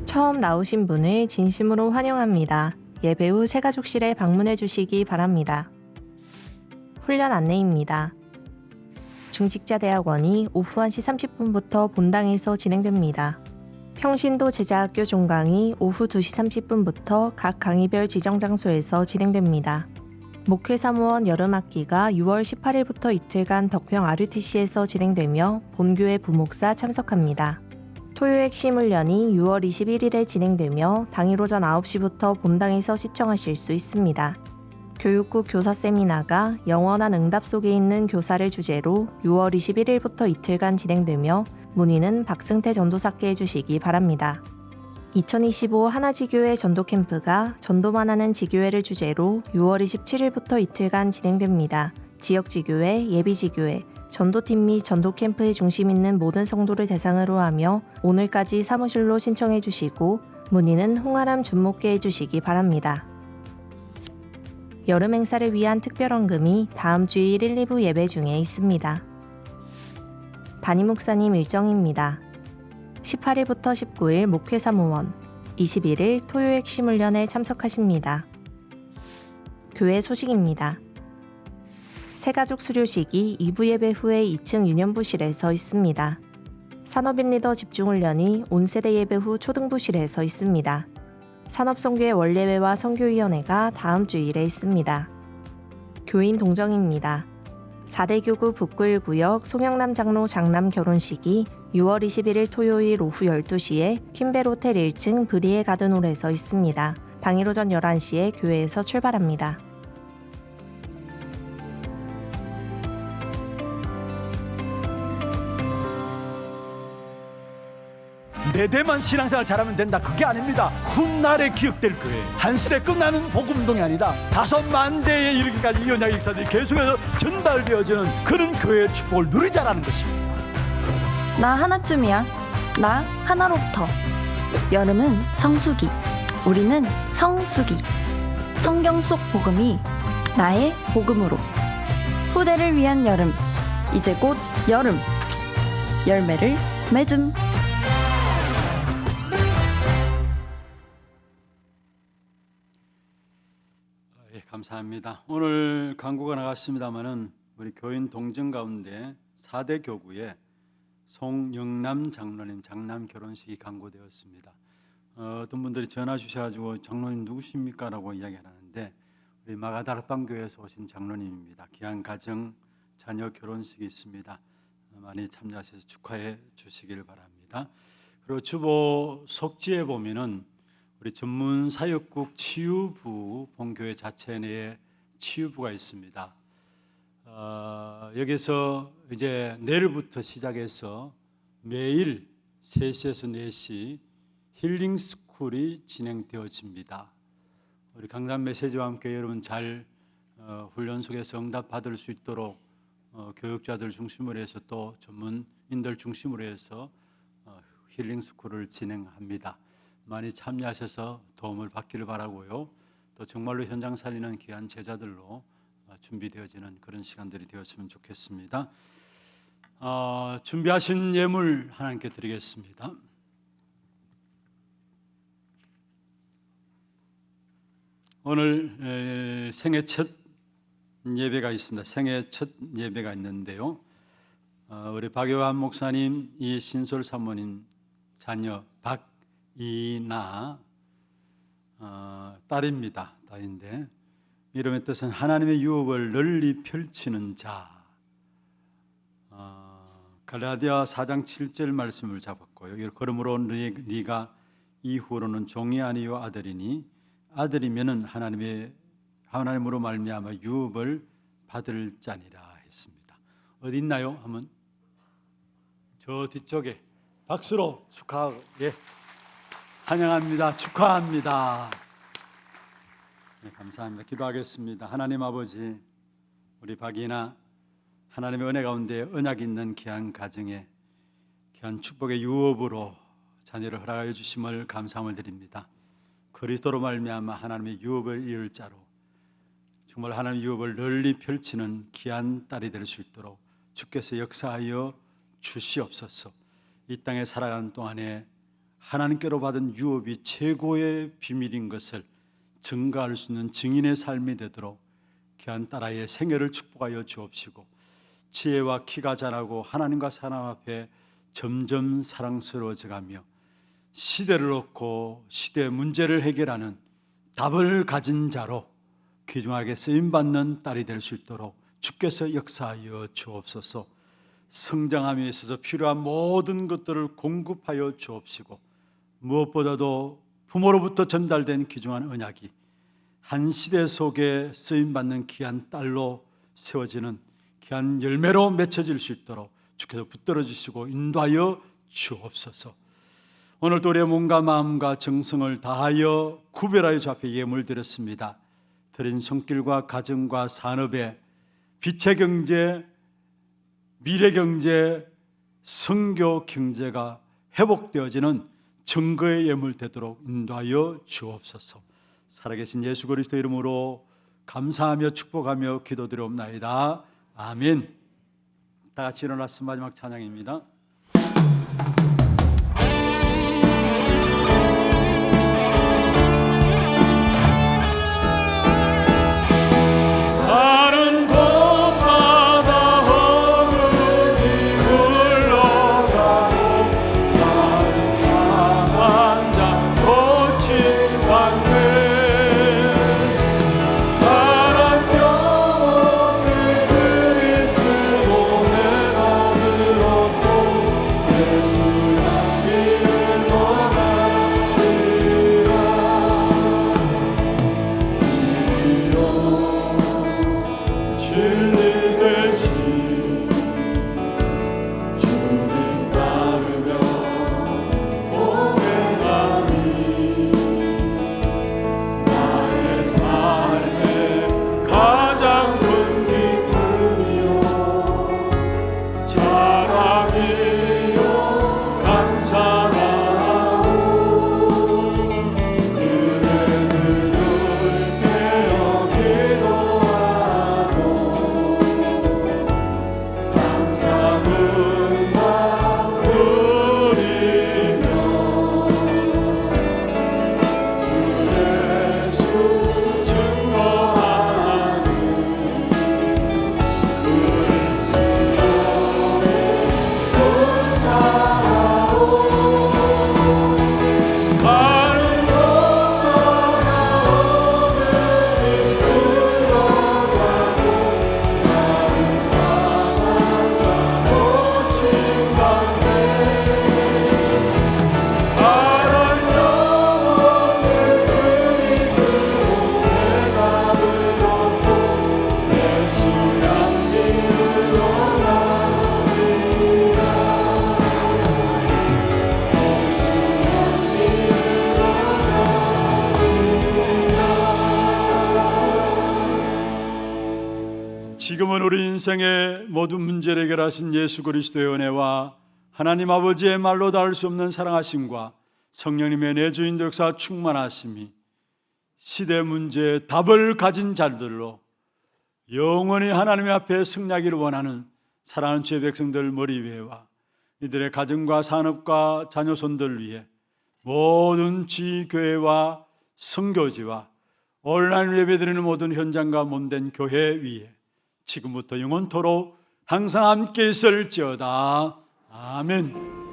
처음 나오신 분을 진심으로 환영합니다. 예배 후 새가족실에 방문해 주시기 바랍니다. 훈련 안내입니다. 중직자대학원이 오후 1시 30분부터 본당에서 진행됩니다. 평신도 제자학교 종강이 오후 2시 30분부터 각 강의별 지정 장소에서 진행됩니다. 목회 사무원 여름학기가 6월 18일부터 이틀간 덕평 RUTC에서 진행되며 본교회 부목사 참석합니다. 토요 핵심 훈련이 6월 21일에 진행되며 당일 오전 9시부터 본당에서 시청하실 수 있습니다. 교육국 교사 세미나가 영원한 응답 속에 있는 교사를 주제로 6월 21일부터 이틀간 진행되며 문의는 박승태 전도사께 해주시기 바랍니다. 2025 하나지교회 전도 캠프가 전도만 하는 지교회를 주제로 6월 27일부터 이틀간 진행됩니다. 지역지교회, 예비지교회, 전도팀 및 전도 캠프에 중심 있는 모든 성도를 대상으로 하며 오늘까지 사무실로 신청해 주시고 문의는 홍아람 준목께 해주시기 바랍니다. 여름 행사를 위한 특별헌금이 다음 주일 1, 2부 예배 중에 있습니다. 담임 목사님 일정입니다. 18일부터 19일 목회 사무원, 21일 토요 핵심 훈련에 참석하십니다. 교회 소식입니다. 새가족 수료식이 2부 예배 후에 2층 유년부실에서 있습니다. 산업인 리더 집중훈련이 온세대 예배 후 초등부실에서 있습니다. 산업선교회 원례회와 선교위원회가 다음 주일에 있습니다. 교인 동정입니다. 4대 교구 북구 1구역 송영남 장로 장남 결혼식이 6월 21일 토요일 오후 12시에 퀸벨 호텔 1층 브리에 가든홀에서 있습니다. 당일 오전 11시에 교회에서 출발합니다. 내 대만 신앙생활 잘하면 된다, 그게 아닙니다. 훗날에 기억될 교회, 한 시대 끝나는 복음운동이 아니다. 5만 대에 이르기까지 이 언약 역사들이 계속해서 전달되어지는 그런 교회의 축복을 누리자라는 것입니다. 나 하나쯤이야. 나 하나로부터. 여름은 성수기. 우리는 성수기. 성경 속 복음이 나의 복음으로. 후대를 위한 여름. 이제 곧 여름. 열매를 맺음. 예, 감사합니다. 오늘 광고가 나갔습니다마는 우리 교인 동정 가운데 4대 교구에 송영남 장로님 장남 결혼식이 광고되었습니다. 어떤 분들이 전화 주셔가지고 장로님 누구십니까? 라고 이야기하는데 우리 마가다락방 교회에서 오신 장로님입니다. 귀한 가정 자녀 결혼식이 있습니다. 많이 참여하셔서 축하해 주시길 바랍니다. 그리고 주보 속지에 보면은 우리 전문 사역국 치유부 본교회 자체 내에 치유부가 있습니다. 여기서 이제 내일부터 시작해서 매일 3시에서 4시 힐링 스쿨이 진행되어집니다. 우리 강단 메시지와 함께 여러분 잘 훈련 속에서 응답 받을 수 있도록 교육자들 중심으로 해서 또 전문인들 중심으로 해서 힐링 스쿨을 진행합니다. 많이 참여하셔서 도움을 받기를 바라고요. 또 정말로 현장 살리는 귀한 제자들로 준비되어지는 그런 시간들이 되었으면 좋겠습니다. 준비하신 예물 하나님께 드리겠습니다. 오늘 생애 첫 예배가 있습니다. 생애 첫 예배가 있는데요. 우리 박요한 목사님, 이신솔 사모님 자녀 박이나 딸입니다. 딸인데 이름의 뜻은 하나님의 유업을 널리 펼치는 자. 갈라디아 4장 7절 말씀을 잡았고요. 그러므로 네가 이후로는 종이 아니요 아들이니 아들이면은 하나님으로 말미암아 유업을 받을 자니라 했습니다. 어디 있나요? 한번 저 뒤쪽에 박수로 축하하고, 예, 환영합니다. 축하합니다. 네, 감사합니다. 기도하겠습니다. 하나님 아버지, 우리 박이나 하나님의 은혜 가운데 언약 있는 귀한 가정에 귀한 축복의 유업으로 자녀를 허락하여 주심을 감사함을 드립니다. 그리스도로 말미암아 하나님의 유업을 이룰 자로 정말 하나님의 유업을 널리 펼치는 귀한 딸이 될 수 있도록 주께서 역사하여 주시옵소서. 이 땅에 살아가는 동안에 하나님께로 받은 유업이 최고의 비밀인 것을 증거할 수 있는 증인의 삶이 되도록 귀한 딸아이의 생애를 축복하여 주옵시고, 지혜와 키가 자라고 하나님과 사람 앞에 점점 사랑스러워져가며 시대를 얻고 시대의 문제를 해결하는 답을 가진 자로 귀중하게 쓰임받는 딸이 될 수 있도록 주께서 역사하여 주옵소서. 성장함에 있어서 필요한 모든 것들을 공급하여 주옵시고, 무엇보다도 부모로부터 전달된 귀중한 언약이 한 시대 속에 쓰임받는 귀한 딸로 세워지는 귀한 열매로 맺혀질 수 있도록 주께서 붙들어 주시고 인도하여 주옵소서. 오늘도 우리의 몸과 마음과 정성을 다하여 구별하여 주 앞에 예물 드렸습니다. 드린 손길과 가정과 산업에 빛의 경제, 미래 경제, 선교 경제가 회복되어지는 증거의 예물 되도록 인도하여 주옵소서. 살아계신 예수 그리스도 이름으로 감사하며 축복하며 기도드리옵나이다. 아멘. 다 같이 일어나서 마지막 찬양입니다. 다른 곳마다 허물이 흘러가고 나는 상한 자 고침받네. 파란 영혼을 그리스도 내가 들었고 예수 향기를 원하리라. 진리 되신 주님 따르며 동행하니 나의 삶의 가장 큰 기쁨이요 자랑이요 감사하오. 그대를 깨어 기도하고 항상 음악 누리며 주 예수 증거하니 그리스도의 감사하오. 다른 곳마다 오늘이 흘러가고 나는 상한 자 고침받네. 파란 영혼을 그리스도 내가 들었고 예수 향기를 원하리라. 지금은 우리 인생의 모든 문제를 해결하신 예수 그리스도의 은혜와 하나님 아버지의 말로 닿을 수 없는 사랑하심과 성령님의 내주인도 역사 충만하심이 시대 문제의 답을 가진 자들로 영원히 하나님 앞에 승리하기를 원하는 사랑하는 주의 백성들 머리 위에와 이들의 가정과 산업과 자녀손들 위해 모든 지교회와 선교지와 온라인 예배드리는 모든 현장과 몸된 교회 위에 지금부터 영원토록 항상 함께 있을지어다. 아멘.